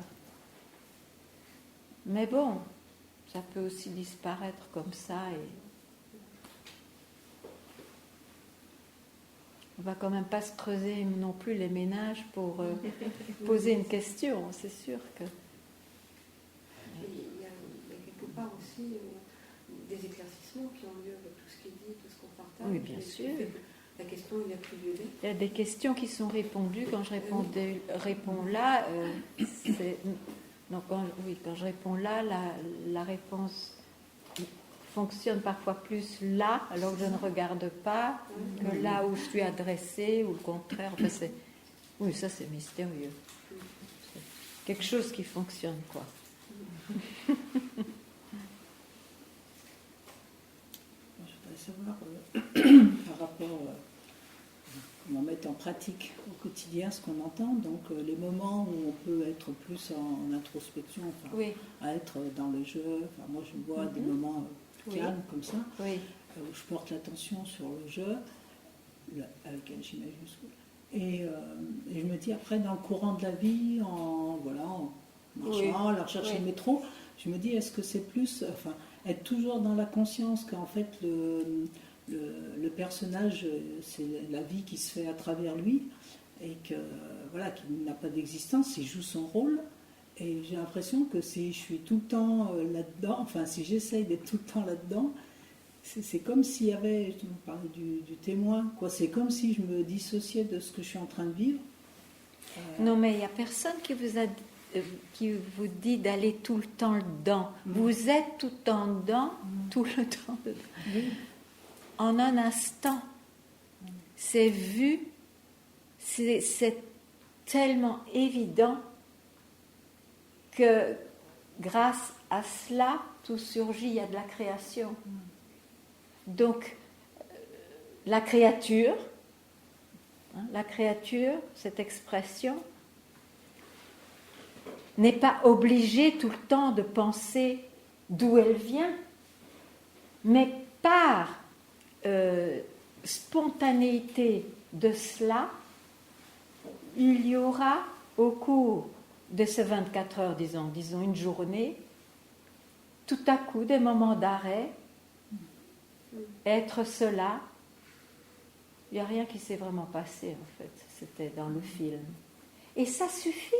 Mais bon, ça peut aussi disparaître comme ça. Et on ne va quand même pas se creuser non plus les ménages pour poser une question, c'est sûr que... Il y a quelque part aussi des éclaircissements qui ont lieu avec tout ce qui est dit, tout ce qu'on partage. Oui, bien sûr. La question, il n'y a plus lieu d'être. Il y a des questions qui sont répondues. Quand je réponds là, quand je réponds là, la réponse fonctionne parfois plus là, alors que je ne regarde pas, que là où je suis adressée, ou le contraire. Enfin, oui, ça c'est mystérieux. C'est quelque chose qui fonctionne, quoi. Je voudrais savoir, par rapport comment mettre en pratique au quotidien ce qu'on entend, donc les moments où on peut être plus en introspection, enfin, Oui. à être dans le jeu. Enfin, moi, je vois des moments calmes comme ça, Oui. où je porte l'attention sur le jeu, avec un J majuscule. Et je me dis, après, dans le courant de la vie, en marchant, à la recherche du métro, je me dis, est-ce que c'est plus, enfin, être toujours dans la conscience qu'en fait, le personnage, c'est la vie qui se fait à travers lui, et que, voilà, qu'il n'a pas d'existence, il joue son rôle. Et j'ai l'impression que si je suis tout le temps là-dedans, enfin, si j'essaye d'être tout le temps là-dedans, c'est comme s'il y avait, je parlais du témoin, quoi. C'est comme si je me dissociais de ce que je suis en train de vivre. Non, mais il n'y a personne qui vous dit d'aller tout le temps dedans. Vous êtes tout le temps dedans, tout le temps dedans. Oui. en un instant. C'est vu, c'est tellement évident que grâce à cela, tout surgit, il y a de la création. Donc, la créature, cette expression, n'est pas obligée tout le temps de penser d'où elle vient, mais par spontanéité de cela, il y aura au cours de ces 24 heures, disons une journée, tout à coup des moments d'arrêt, être cela. Il n'y a rien qui s'est vraiment passé en fait, c'était dans le film. Et ça suffit.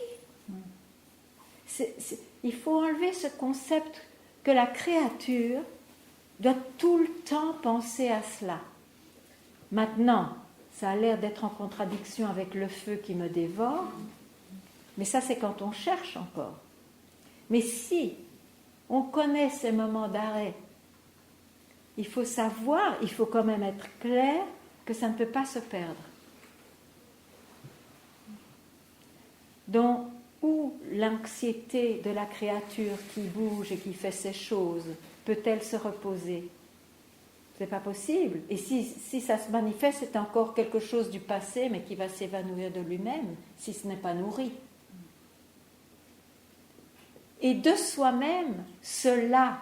Il faut enlever ce concept que la créature doit tout le temps penser à cela. Maintenant, ça a l'air d'être en contradiction avec le feu qui me dévore, mais ça c'est quand on cherche encore. Mais si on connaît ces moments d'arrêt, il faut savoir, il faut quand même être clair que ça ne peut pas se perdre. Donc, où l'anxiété de la créature qui bouge et qui fait ces choses peut-elle se reposer? C'est pas possible. Et si ça se manifeste, c'est encore quelque chose du passé, mais qui va s'évanouir de lui-même, si ce n'est pas nourri. Et de soi-même, cela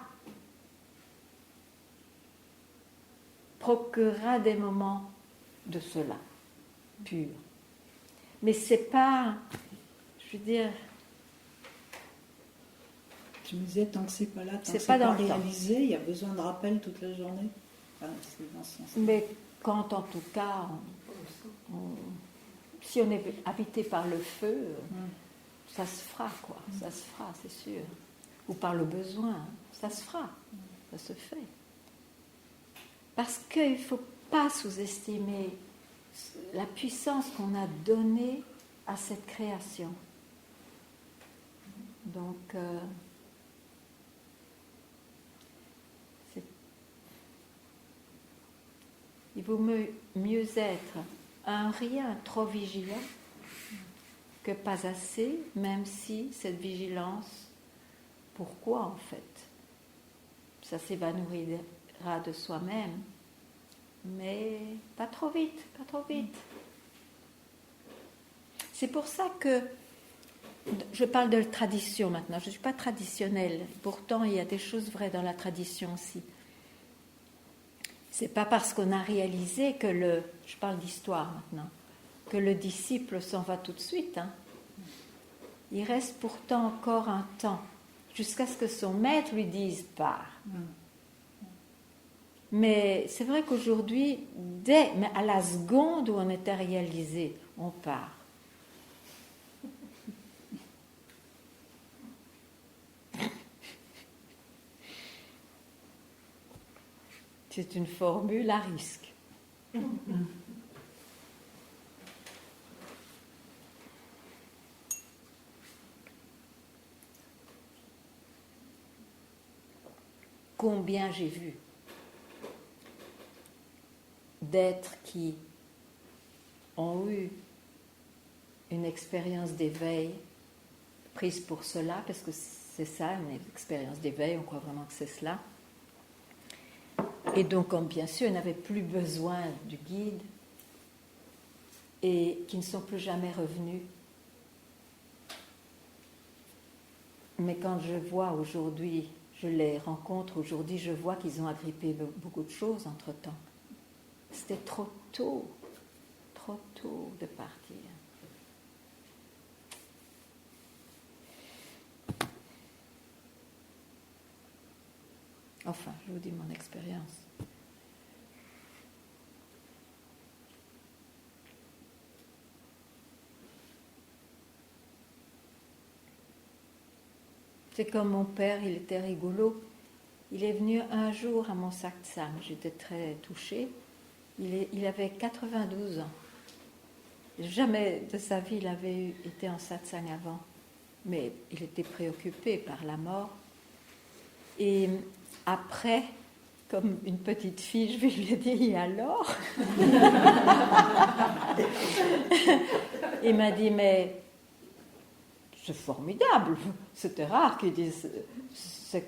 procurera des moments de cela, pur. Mais c'est pas, je veux dire... Je me disais, tant que c'est pas là, tant c'est que c'est pas pas dans le réalisé, il y a besoin de rappel toute la journée. Enfin, c'est dans ce sens. Mais quand en tout cas, si on est habité par le feu, ça se fera, quoi. Ça se fera, c'est sûr. Ou par le besoin, ça se fera. Ça se fait. Parce qu'il ne faut pas sous-estimer la puissance qu'on a donnée à cette création. Donc, il vaut mieux être un rien trop vigilant que pas assez, même si cette vigilance, pourquoi en fait? Ça s'évanouira de soi-même, mais pas trop vite, pas trop vite. C'est pour ça que je parle de tradition maintenant, je ne suis pas traditionnelle, pourtant il y a des choses vraies dans la tradition aussi. C'est pas parce qu'on a réalisé que je parle d'histoire maintenant, que le disciple s'en va tout de suite. Il reste pourtant encore un temps, jusqu'à ce que son maître lui dise « pars ». Mais c'est vrai qu'aujourd'hui, mais à la seconde où on était réalisé, on part. C'est une formule à risque. Combien j'ai vu d'êtres qui ont eu une expérience d'éveil prise pour cela, parce que c'est ça, une expérience d'éveil, on croit vraiment que c'est cela. Et donc, bien sûr, ils n'avaient plus besoin du guide et qui ne sont plus jamais revenus. Mais quand je vois aujourd'hui, je les rencontre aujourd'hui, je vois qu'ils ont agrippé beaucoup de choses entre-temps. C'était trop tôt de partir. Enfin, je vous dis mon expérience. C'est comme mon père, il était rigolo. Il est venu un jour à mon satsang. J'étais très touchée. Il avait 92 ans. Jamais de sa vie il avait été en satsang avant. Mais il était préoccupé par la mort. Et après, comme une petite fille, je vais lui dire, et alors? Il m'a dit, mais c'est formidable, c'était rare qu'ils disent, c'est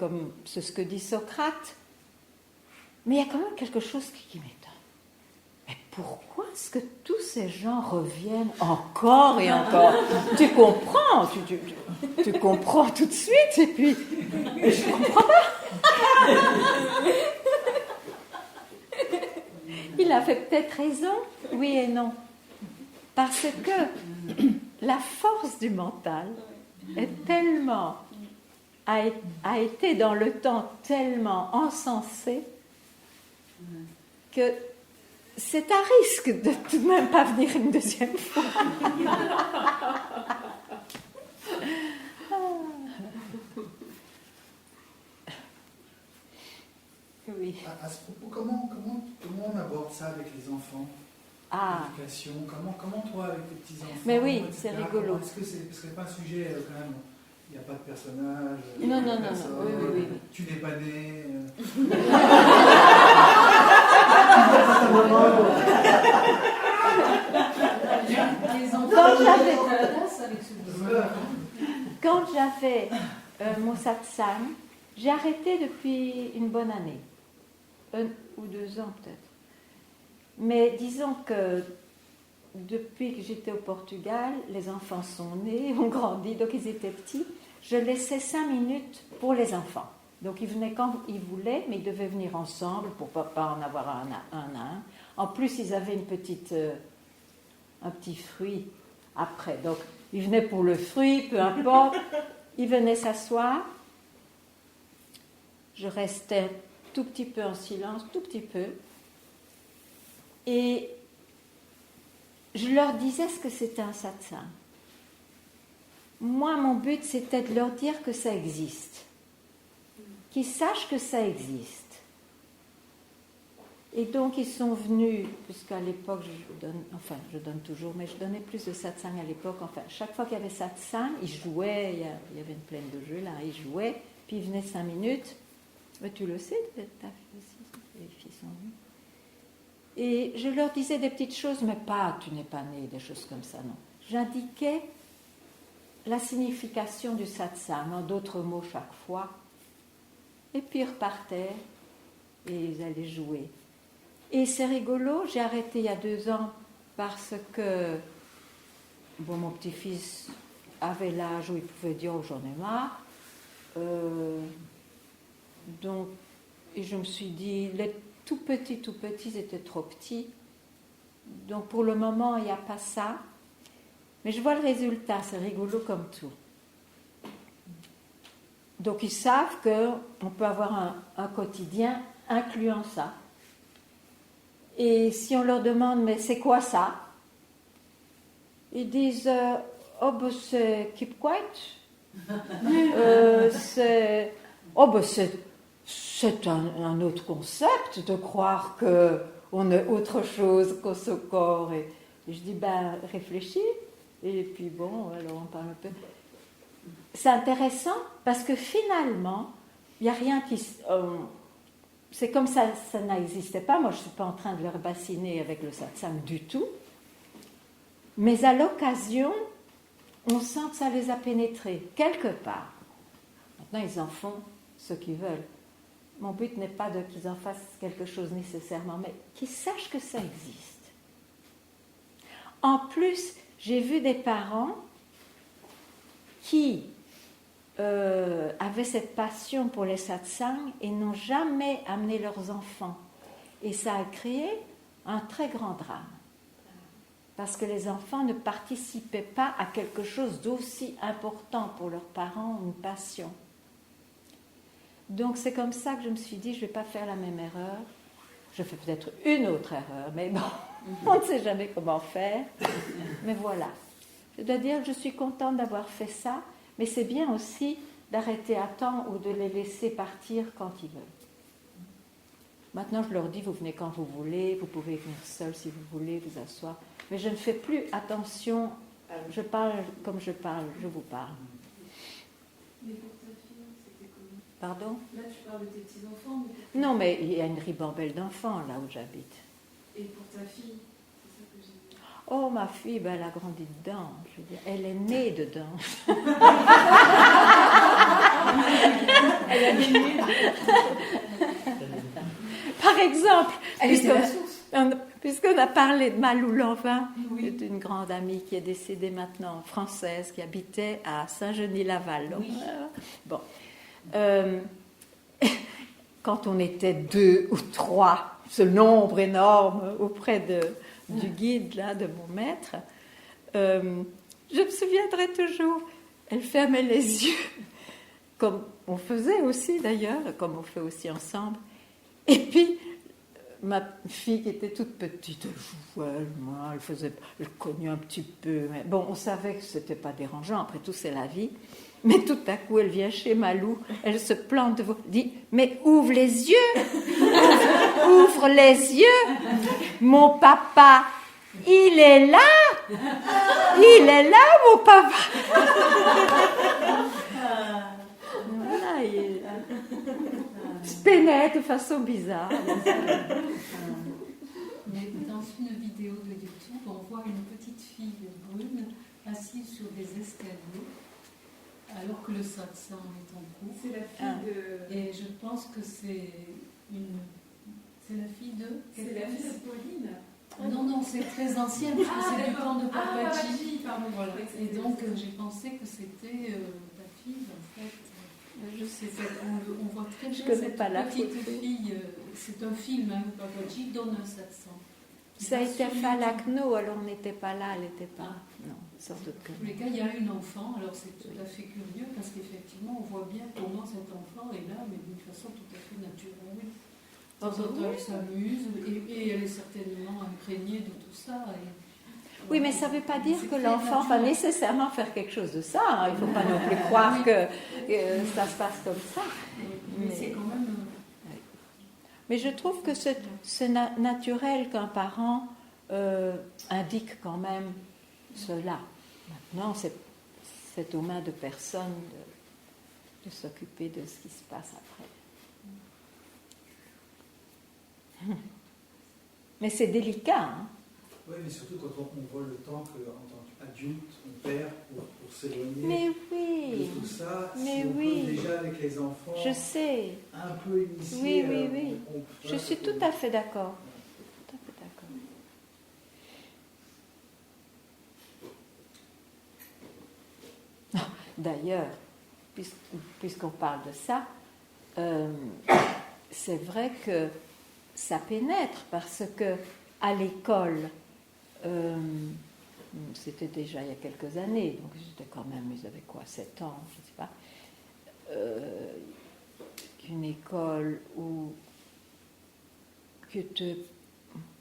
ce que dit Socrate. Mais il y a quand même quelque chose qui m'étonne. Mais pourquoi est-ce que tous ces gens reviennent encore et encore? Tu comprends, tu comprends tout de suite, et puis je comprends pas. Il a fait peut-être raison, oui et non. Parce que la force du mental est tellement, a été dans le temps tellement encensée que c'est un risque de tout de même pas venir une deuxième fois. Oui. À ce propos, comment on aborde ça avec les enfants? L'éducation, comment toi avec tes petits-enfants? Mais oui, etc., c'est rigolo. Est-ce que c'est pas un sujet quand même? Il n'y a pas de personnage. Non. Oui. Tu n'es pas né. Quand j'avais mon satsang, j'ai arrêté depuis une bonne année. 1 ou 2 ans peut-être. Mais disons que depuis que j'étais au Portugal, les enfants sont nés, ont grandi, donc ils étaient petits. Je laissais 5 minutes pour les enfants. Donc ils venaient quand ils voulaient, mais ils devaient venir ensemble pour ne pas en avoir un à un. En plus, ils avaient un petit fruit après. Donc ils venaient pour le fruit, peu importe. Ils venaient s'asseoir. Je restais tout petit peu en silence, tout petit peu. Et je leur disais ce que c'était un satsang. Moi, mon but, c'était de leur dire que ça existe. Qu'ils sachent que ça existe. Et donc, ils sont venus, puisqu'à l'époque, je donne toujours, mais je donnais plus de satsang à l'époque. Enfin, chaque fois qu'il y avait satsang, ils jouaient, il y avait une plaine de jeux là, ils jouaient, puis ils venaient 5 minutes. Mais tu le sais, ta fille aussi, les filles sont venues. Et je leur disais des petites choses, mais pas tu n'es pas né, des choses comme ça, non. J'indiquais la signification du satsang, en d'autres mots chaque fois. Et puis ils repartaient et ils allaient jouer. Et c'est rigolo, j'ai arrêté il y a 2 ans parce que mon petit-fils avait l'âge où il pouvait dire oh, j'en ai marre. Donc, et je me suis dit, les tout petits, ils étaient trop petits. Donc pour le moment, il n'y a pas ça. Mais je vois le résultat, c'est rigolo comme tout. Donc ils savent qu'on peut avoir un quotidien incluant ça. Et si on leur demande, mais c'est quoi ça? Ils disent, c'est keep quiet. C'est un autre concept de croire qu'on est autre chose qu'au ce corps. Et je dis, réfléchis. Et puis bon, alors on parle un peu. C'est intéressant parce que finalement, il n'y a rien qui... c'est comme ça n'existait pas. Moi, je ne suis pas en train de leur bassiner avec le satsang du tout. Mais à l'occasion, on sent que ça les a pénétrés, quelque part. Maintenant, ils en font ce qu'ils veulent. Mon but n'est pas qu'ils en fassent quelque chose nécessairement, mais qu'ils sachent que ça existe. En plus, j'ai vu des parents qui avaient cette passion pour les satsangs et n'ont jamais amené leurs enfants. Et ça a créé un très grand drame. Parce que les enfants ne participaient pas à quelque chose d'aussi important pour leurs parents, une passion. Donc c'est comme ça que je me suis dit, je ne vais pas faire la même erreur. Je fais peut-être une autre erreur, mais bon, on ne sait jamais comment faire. Mais voilà. Je dois dire que je suis contente d'avoir fait ça, mais c'est bien aussi d'arrêter à temps ou de les laisser partir quand ils veulent. Maintenant, je leur dis, vous venez quand vous voulez, vous pouvez venir seul si vous voulez, vous asseoir. Mais je ne fais plus attention, je parle comme je parle, je vous parle. Mais pour ta fille, c'était comment? Pardon? Là, tu parles de tes petits-enfants, mais Non, mais il y a une ribambelle d'enfants là où j'habite. et pour ta fille, c'est ça que j'ai dit. Oh, ma fille, ben, elle a grandi dedans. Je veux dire, elle est née dedans. Elle a des nez. Par exemple, Elle était la source. puisqu'on a parlé de Malou Lanvin, Oui. d'une grande amie qui est décédée maintenant, française, qui habitait à Saint-Genis-Laval. Oui. Bon. Quand on était 2 ou 3, ce nombre énorme auprès du guide, là, de mon maître, je me souviendrai toujours, elle fermait les yeux, comme on faisait aussi d'ailleurs, comme on fait aussi ensemble. Et puis, ma fille qui était toute petite, elle jouait, elle cognait un petit peu. Mais bon, on savait que ce n'était pas dérangeant, après tout, c'est la vie. Mais tout à coup, elle vient chez Malou, elle se plante devant, dit « Mais ouvre les yeux, ouvre les yeux, mon papa, il est là, mon papa. » Voilà, il se pénètre de façon bizarre. Mais dans une vidéo de YouTube, on voit une petite fille brune assise sur des escaliers alors que le satsang est en cours. C'est la fille de. Et je pense que c'est la fille de. C'est la fille de Pauline. Non, c'est très ancien, parce que c'est du temps de Papaji. Papaji, pardon. Voilà. Et donc, j'ai pensé que c'était ta fille, en fait. Je sais On voit très bien Je connais cette pas la petite photo. fille. C'est un film, où Papaji donne un satsang. Ça a été fait à Lacno, alors on n'était pas là, elle n'était pas. Non, sans doute que En tous les cas, il y a une enfant, alors c'est tout à fait curieux parce qu'effectivement, on voit bien comment cet enfant est là, mais d'une façon tout à fait naturelle. De temps en temps, elle s'amuse et elle est certainement imprégnée de tout ça. Oui, mais ça ne veut pas dire C'est que très l'enfant va naturel. nécessairement faire quelque chose de ça. Hein. Il ne faut pas non plus croire que ça se passe comme ça. Mais c'est quand même. Mais je trouve que c'est naturel qu'un parent indique quand même cela. Maintenant, c'est aux mains de personne de s'occuper de ce qui se passe après. Mais c'est délicat. Hein. Oui, mais surtout quand on voit le temps qu'en tant qu'adulte, on perd pour s'éloigner Mais de oui, tout ça. mais Si on oui. peut déjà avec les enfants je sais. un peu initier. Oui, oui, oui. on peut Je suis tout à fait d'accord. Tout à fait d'accord. D'ailleurs, puisqu'on parle de ça, c'est vrai que ça pénètre parce que à l'école, c'était déjà il y a quelques années, donc j'étais quand même, ils avaient quoi, 7 ans, je ne sais pas, une école qui était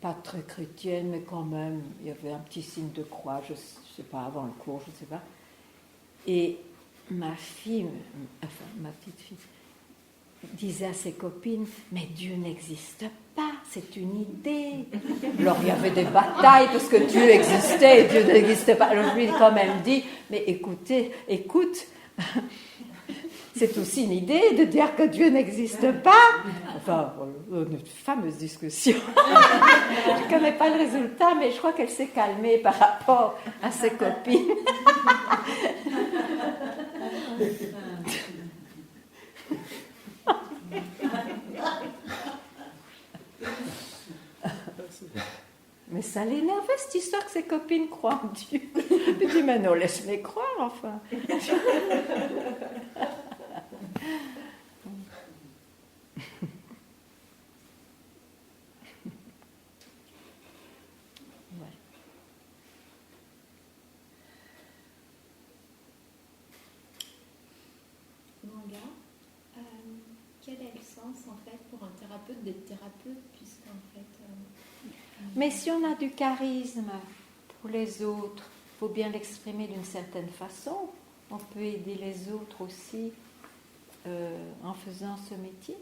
pas très chrétienne, mais quand même, il y avait un petit signe de croix, je ne sais pas, avant le cours, je ne sais pas. Et ma petite fille, disait à ses copines, mais Dieu n'existe pas, c'est une idée. Alors il y avait des batailles parce que Dieu existait et Dieu n'existait pas. Alors je lui ai quand même dit, mais écoute, c'est aussi une idée de dire que Dieu n'existe pas. Enfin, une fameuse discussion. Je ne connais pas le résultat, mais je crois qu'elle s'est calmée par rapport à ses copines. Mais ça l'énervait cette histoire que ses copines croient en Dieu. Je dis, mais non, laisse-les croire, enfin. Manga, quel est le sens en fait pour un thérapeute d'être thérapeute puisqu'en fait. Mais si on a du charisme pour les autres, il faut bien l'exprimer d'une certaine façon. On peut aider les autres aussi en faisant ce métier.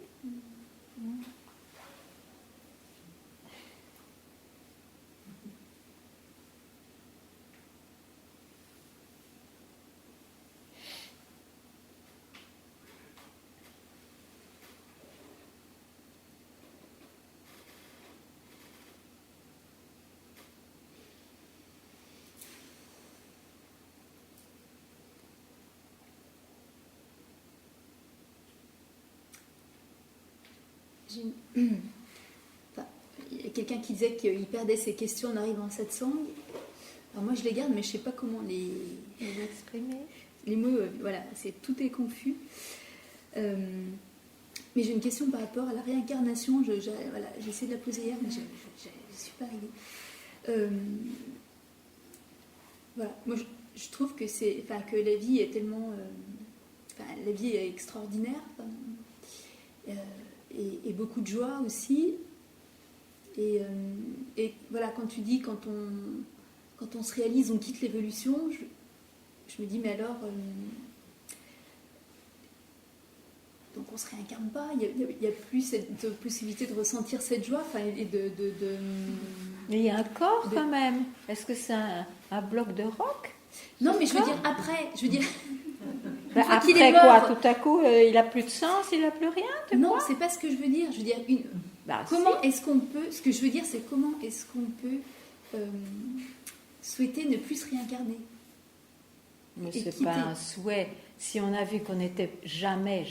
Enfin, il y a quelqu'un qui disait qu'il perdait ses questions en arrivant en satsang. Alors moi je les garde, mais je ne sais pas comment les exprimer. Les mots, voilà, tout est confus. Mais j'ai une question par rapport à la réincarnation. Voilà, j'ai essayé de la poser hier, mais je ne suis pas arrivée. Voilà, moi je trouve que que la vie est tellement, la vie est extraordinaire, et beaucoup de joie aussi. Et voilà, quand tu dis quand on se réalise, on quitte l'évolution. Je me dis, mais alors, donc on ne se réincarne pas, il n'y a plus cette possibilité de ressentir cette joie, et Mais il y a un corps quand même. Est-ce que c'est un bloc de roc? Non, mais je veux dire, après, après quoi? Tout à coup, il n'a plus de sens, il n'a plus rien? Non, c'est pas ce que je veux dire. Je veux dire, comment est-ce qu'on peut, ce que je veux dire, c'est comment est-ce qu'on peut souhaiter ne plus se réincarner? Mais ce n'est pas un souhait. Si on a vu qu'on n'était jamais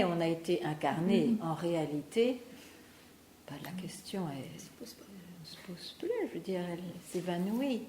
on a été incarné, en réalité, la question ne se pose plus. Je veux dire, elle s'évanouit.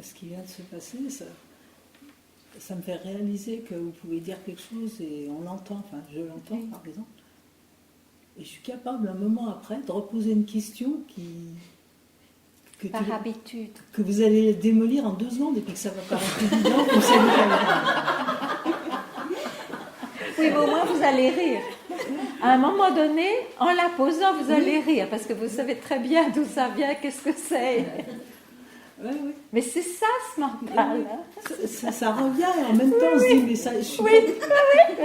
Ce qui vient de se passer, ça me fait réaliser que vous pouvez dire quelque chose et on l'entend, je l'entends par exemple, et je suis capable un moment après de reposer une question par habitude, que vous allez démolir en 2 secondes et puis que ça va paraître évident comme ça. Oui, mais au moins vous allez rire. À un moment donné, en la posant, vous allez rire parce que vous savez très bien d'où ça vient, qu'est-ce que c'est. Oui. Mais c'est ça ce mental. Ça revient et en même temps on se dit mais ça. Je suis oui,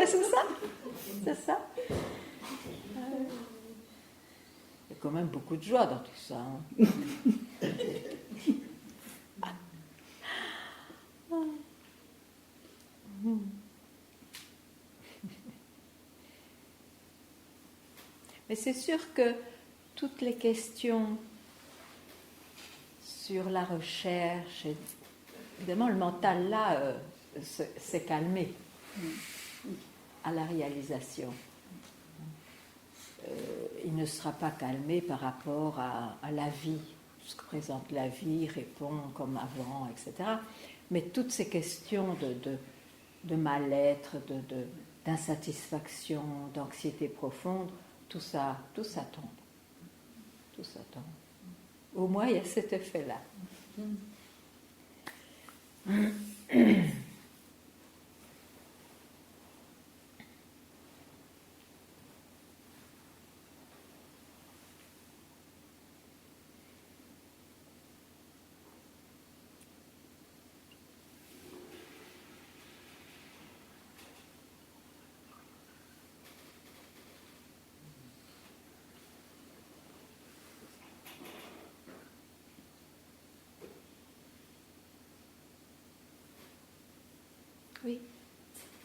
c'est ça. C'est ça. Il y a quand même beaucoup de joie dans tout ça. Mais c'est sûr que toutes les questions sur la recherche, évidemment le mental là s'est calmé à la réalisation. Il ne sera pas calmé par rapport à la vie, ce que présente la vie, répond comme avant, etc. Mais toutes ces questions de mal-être, d'insatisfaction, d'anxiété profonde, tout ça tombe. Tout ça tombe. Au moins, il y a cet effet-là. Oui.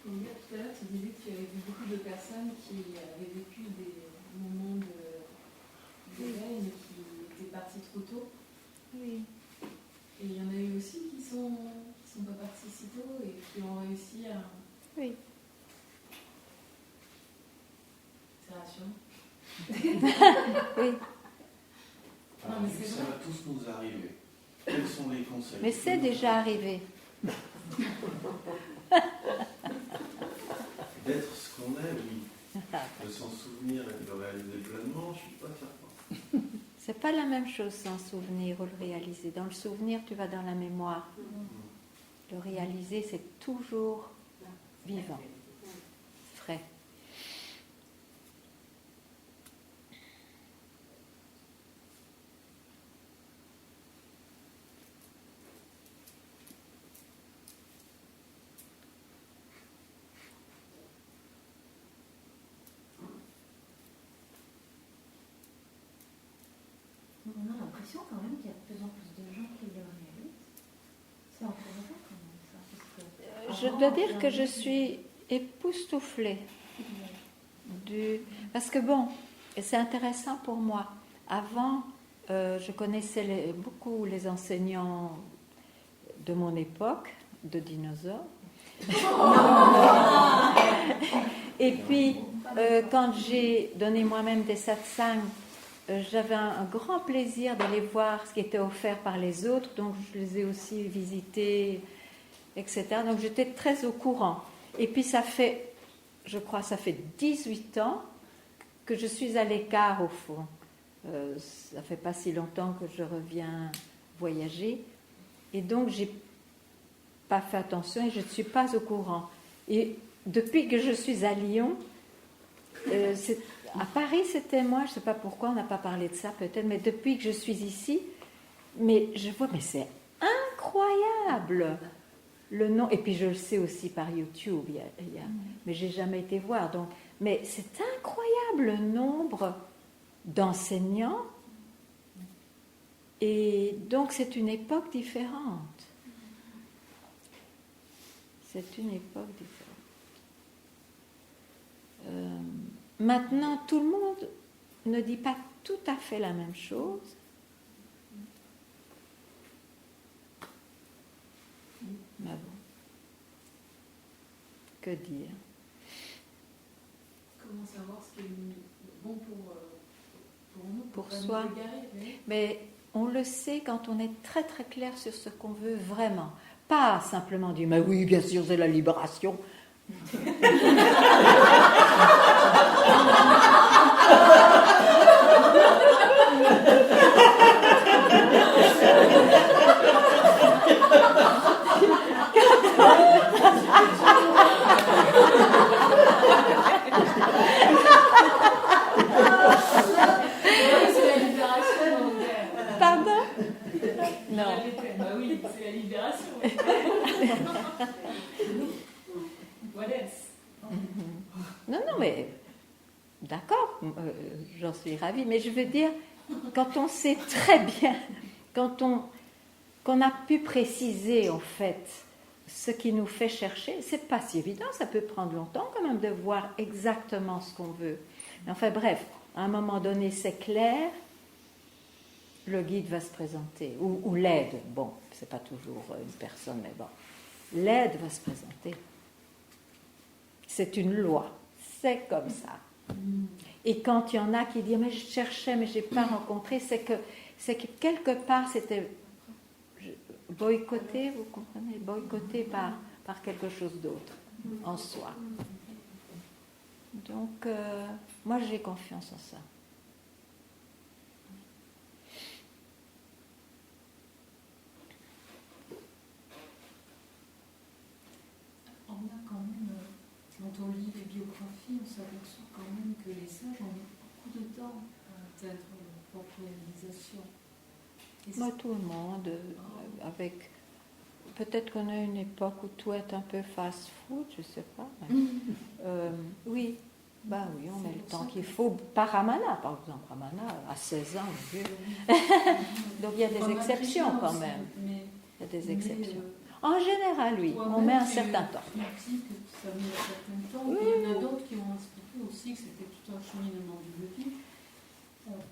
Tout à l'heure, tu disais qu'il y avait beaucoup de personnes qui avaient vécu des moments de veille, mais qui étaient parties trop tôt. Oui. Et il y en a eu aussi qui sont pas partis si tôt et qui ont réussi à... Oui. C'est rassurant. Oui. Alors, non, mais ça va tous nous arriver. Quels sont les conseils? Mais c'est déjà arrivé. D'être ce qu'on est, oui. De s'en souvenir et de le réaliser pleinement, je ne suis pas certain. C'est pas la même chose sans souvenir ou le réaliser. Dans le souvenir, tu vas dans la mémoire. Le réaliser, c'est toujours vivant, frais. On a l'impression quand même qu'il y a de plus en plus de gens qui le réalisent. C'est intéressant quand même ça. Parce que Je dois dire que je suis époustouflée parce que bon, et c'est intéressant pour moi. Avant, je connaissais beaucoup les enseignants de mon époque, de dinosaures. Et puis, quand j'ai donné moi-même des satsangs, j'avais un grand plaisir d'aller voir ce qui était offert par les autres, donc je les ai aussi visités, etc. Donc j'étais très au courant. Et puis ça fait 18 ans que je suis à l'écart au fond. Ça fait pas si longtemps que je reviens voyager. Et donc j'ai pas fait attention et je ne suis pas au courant. Et depuis que je suis à Lyon, à Paris c'était moi, je ne sais pas pourquoi on n'a pas parlé de ça peut-être, mais depuis que je suis ici, mais je vois, mais c'est incroyable le nom, et puis je le sais aussi par YouTube, mais j'ai jamais été voir, donc, mais c'est incroyable le nombre d'enseignants, et donc c'est une époque différente. C'est une époque différente. Maintenant, tout le monde ne dit pas tout à fait la même chose. Mais bon, que dire? Comment savoir ce qui est bon pour nous, pour pas soi. nous égarer, Mais on le sait quand on est très très clair sur ce qu'on veut vraiment. Pas simplement dire, mais oui, bien sûr, c'est la libération. c'est la libération. Pardon? Non. Bah oui, c'est la libération. What else? Non, mais d'accord, j'en suis ravie, mais je veux dire, quand on sait très bien, qu'on a pu préciser en fait ce qui nous fait chercher, c'est pas si évident, ça peut prendre longtemps quand même de voir exactement ce qu'on veut. Enfin bref, à un moment donné c'est clair, le guide va se présenter, ou l'aide, bon, c'est pas toujours une personne, mais bon, l'aide va se présenter. C'est une loi, c'est comme ça. Et quand il y en a qui disent mais je cherchais mais je n'ai pas rencontré, c'est que quelque part c'était boycotté, vous comprenez, boycotté par quelque chose d'autre en soi. Donc moi j'ai confiance en ça. On a quand même, quand on lit les biographies, on s'aperçoit quand même que les sages ont mis beaucoup de temps à atteindre leur propre réalisation. Moi, tout le monde, avec... Peut-être qu'on a une époque où tout est un peu fast-food, je ne sais pas. Oui, on met le temps qu'il faut. Par Ramana, par exemple. Ramana, à 16 ans, mon Dieu. Donc il y a des exceptions quand même. Il y a des exceptions. En général, oui, on met un certain temps. Ça met un certain temps. Oui. Il y en a d'autres qui ont expliqué aussi que c'était tout un cheminement de vie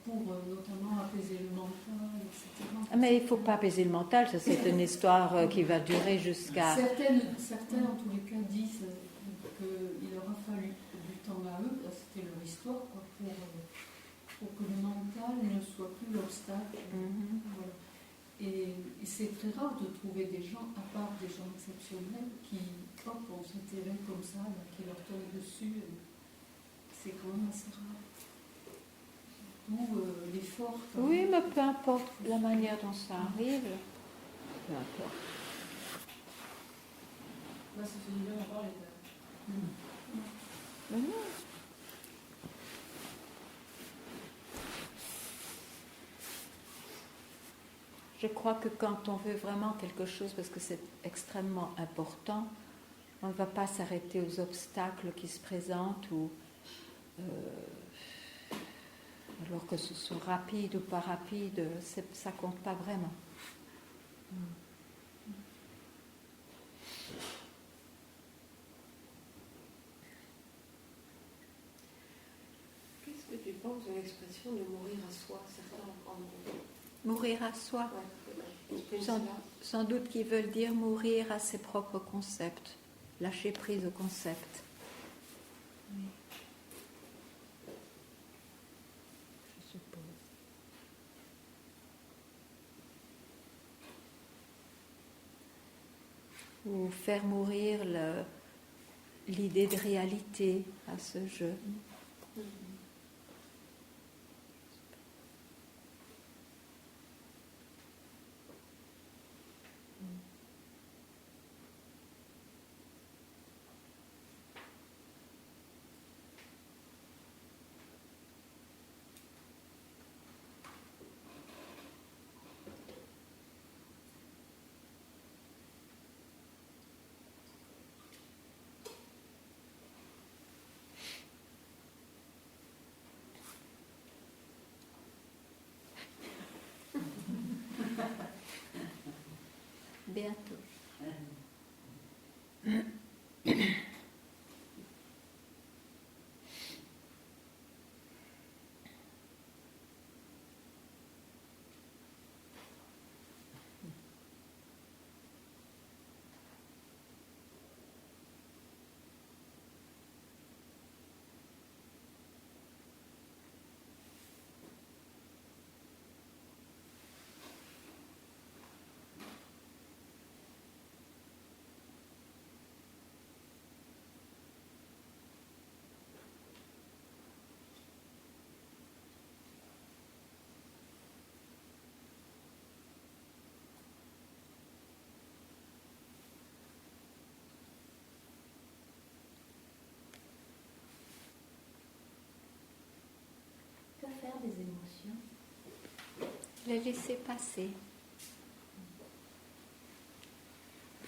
pour notamment apaiser le mental, etc. Mais il ne faut pas apaiser le mental, ça c'est une histoire qui va durer jusqu'à... Certains, en tous les cas, disent qu'il aura fallu du temps à eux, c'était leur histoire, quoi, pour que le mental ne soit plus l'obstacle. Voilà. Et c'est très rare de trouver des gens, à part des gens exceptionnels, qui, hop, on s'intéresse comme ça, là, qui leur tombent dessus. C'est quand même assez rare. D'où l'effort. Oui, mais peu importe la manière dont ça arrive. Peu importe. Là, ça fait du bien d'en parler. Mais non. Je crois que quand on veut vraiment quelque chose, parce que c'est extrêmement important, on ne va pas s'arrêter aux obstacles qui se présentent ou Alors que ce soit rapide ou pas rapide, ça compte pas vraiment. Qu'est-ce que tu penses de l'expression de mourir à soi? Certains en Mourir à soi. Sans doute qu'ils veulent dire mourir à ses propres concepts, lâcher prise au concept. Oui. Je suppose. Ou faire mourir l'idée de réalité à ce jeu. Bientôt. Que faire des émotions? Les laisser passer.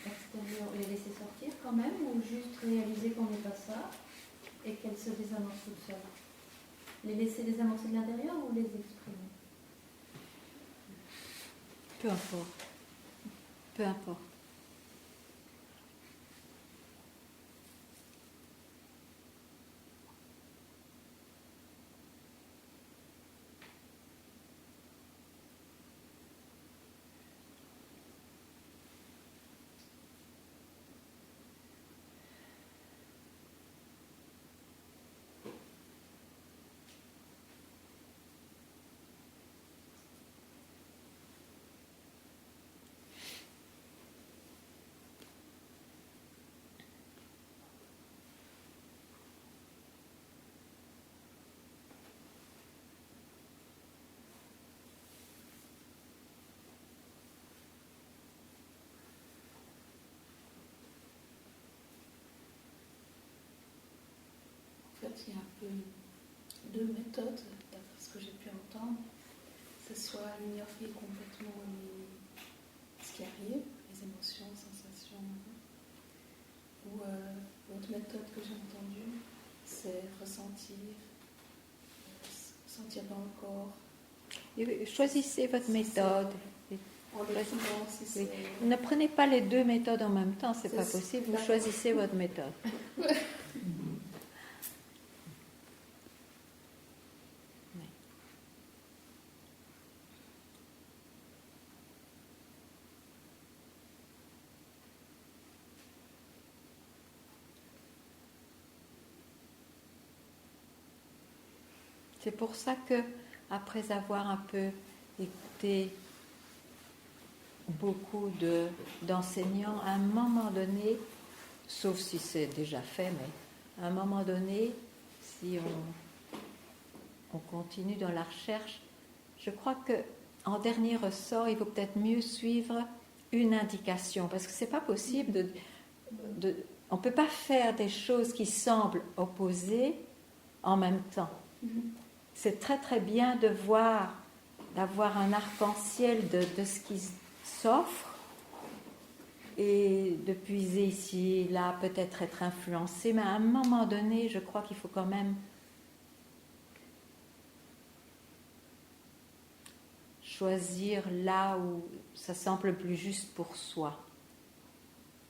Extérieur, les laisser sortir quand même, ou juste réaliser qu'on n'est pas ça et qu'elles se désamorcent toutes seules? Les laisser désamorcer de l'intérieur ou les exprimer? Peu importe. Peu importe. En fait, il y a un peu deux méthodes, d'après ce que j'ai pu entendre. Que ce soit ignorer complètement ce qui arrive, les émotions, sensations. Ou l'autre méthode que j'ai entendue, c'est ressentir, sentir dans le corps. Et choisissez votre méthode. En décidant si c'est... Ne prenez pas les deux méthodes en même temps, c'est pas C'est- possible. Vous choisissez votre méthode. C'est pour ça que, après avoir un peu écouté beaucoup d'enseignants, à un moment donné, sauf si c'est déjà fait, mais à un moment donné, si on continue dans la recherche, je crois que en dernier ressort, il vaut peut-être mieux suivre une indication, parce que c'est pas possible on ne peut pas faire des choses qui semblent opposées en même temps. C'est très très bien de voir, d'avoir un arc-en-ciel de ce qui s'offre et de puiser ici, là, peut-être être influencé, mais à un moment donné, je crois qu'il faut quand même choisir là où ça semble le plus juste pour soi.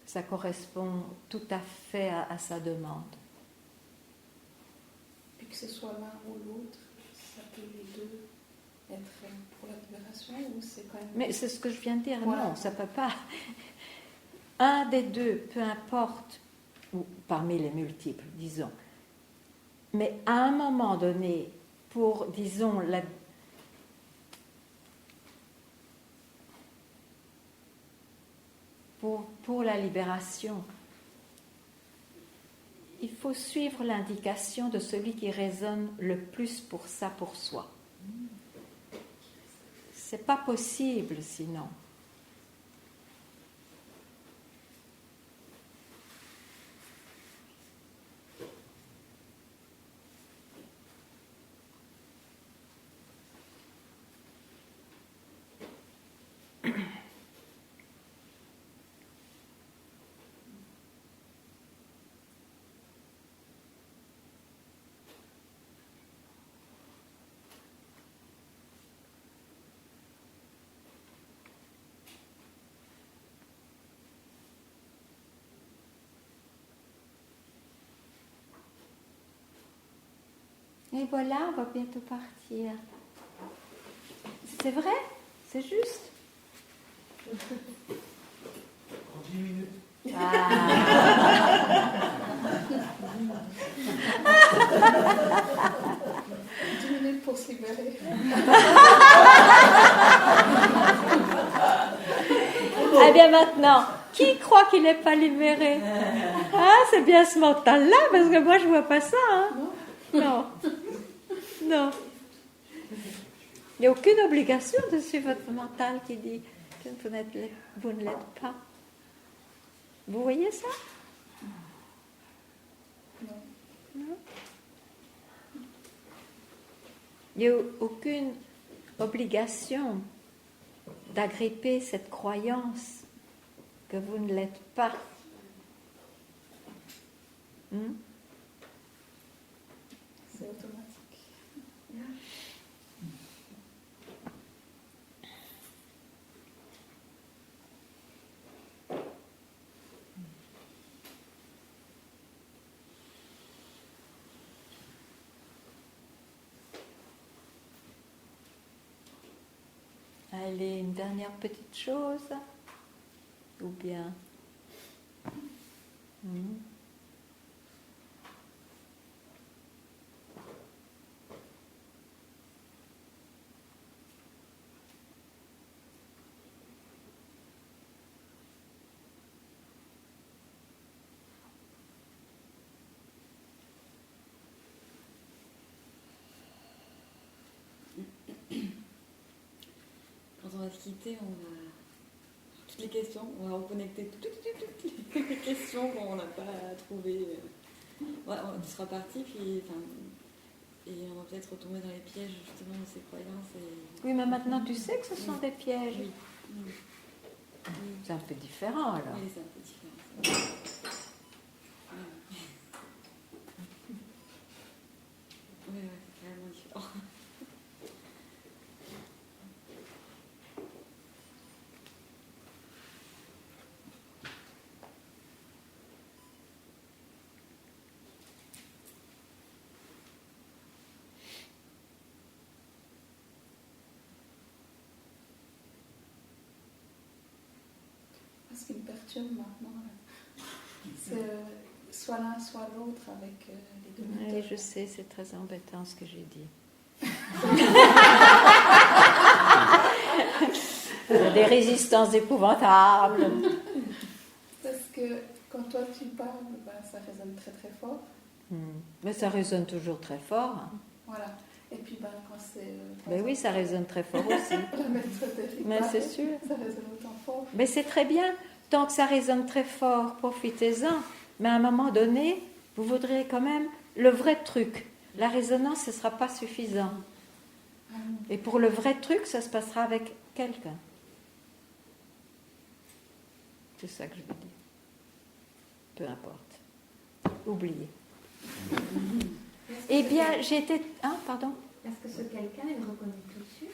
Ça correspond tout à fait à sa demande. Puis que ce soit l'un ou l'autre, ça peut les deux être pour la libération ou c'est quand même... Mais c'est ce que je viens de dire, Voilà. non, ça peut pas. Un des deux, peu importe, ou parmi les multiples, disons. Mais à un moment donné, pour, disons, pour la libération, il faut suivre l'indication de celui qui résonne le plus pour ça, pour soi. C'est pas possible sinon. Et voilà, on va bientôt partir. C'est vrai? C'est juste? En 10 minutes. Ah. 10 minutes pour se libérer. Eh bien maintenant, qui croit qu'il n'est pas libéré? Ah, c'est bien ce mental-là, parce que moi je vois pas ça. Hein? Non. Non. Il n'y a aucune obligation de suivre votre mental qui dit que vous ne l'êtes pas. Vous voyez ça? Non. Il n'y a aucune obligation d'agripper cette croyance que vous ne l'êtes pas. C'est automatique. Allez, une dernière petite chose. Ou bien... Quand on va se quitter, on va... Toutes les questions, on va reconnecter toutes les questions qu'on n'a pas trouvées. Ouais, on sera parti, puis... Et on va peut-être retomber dans les pièges, justement, de ces croyances. Oui, mais maintenant, tu sais que ce sont des pièges. Oui. C'est un peu différent, alors. Oui, c'est un peu différent. Oui, c'est carrément différent. Ce qui me perturbe maintenant, c'est soit l'un, soit l'autre avec les deux méthodes. Oui, je sais, c'est très embêtant ce que j'ai dit. Des résistances épouvantables. Parce que quand toi tu parles, ça résonne très très fort. Mais ça résonne toujours très fort. Voilà. Et puis quand c'est... Ben oui, ça résonne très fort aussi. La méthode est Mais c'est sûr. Ça résonne autant fort. Mais c'est très bien. Tant que ça résonne très fort, profitez-en. Mais à un moment donné, vous voudrez quand même le vrai truc. La résonance, ce ne sera pas suffisant. Et pour le vrai truc, ça se passera avec quelqu'un. C'est ça que je veux dire. Peu importe. Oubliez. Eh bien, j'étais... Hein, pardon ? Est-ce que ce quelqu'un, il reconnaît tout de suite ?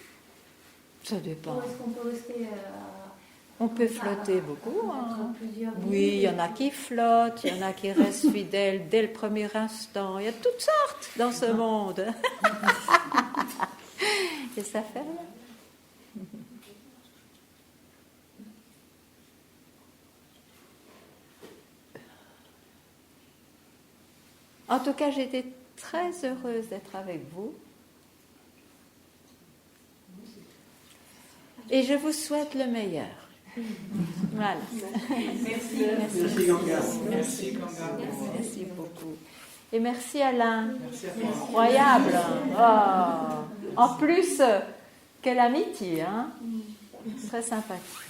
Ça dépend. Ou est-ce qu'on peut rester On peut flotter beaucoup. entre plusieurs Oui, il y en a qui flottent, il y en a qui restent fidèles dès le premier instant. Il y a toutes sortes dans ce monde. Et ça fait rien. En tout cas, j'étais très heureuse d'être avec vous. Et je vous souhaite le meilleur. Voilà. Merci. Merci Ganga. Merci. Merci beaucoup. Et merci Alain. Merci à toi. Incroyable. Oh. En plus, quelle amitié, hein? Très sympathique.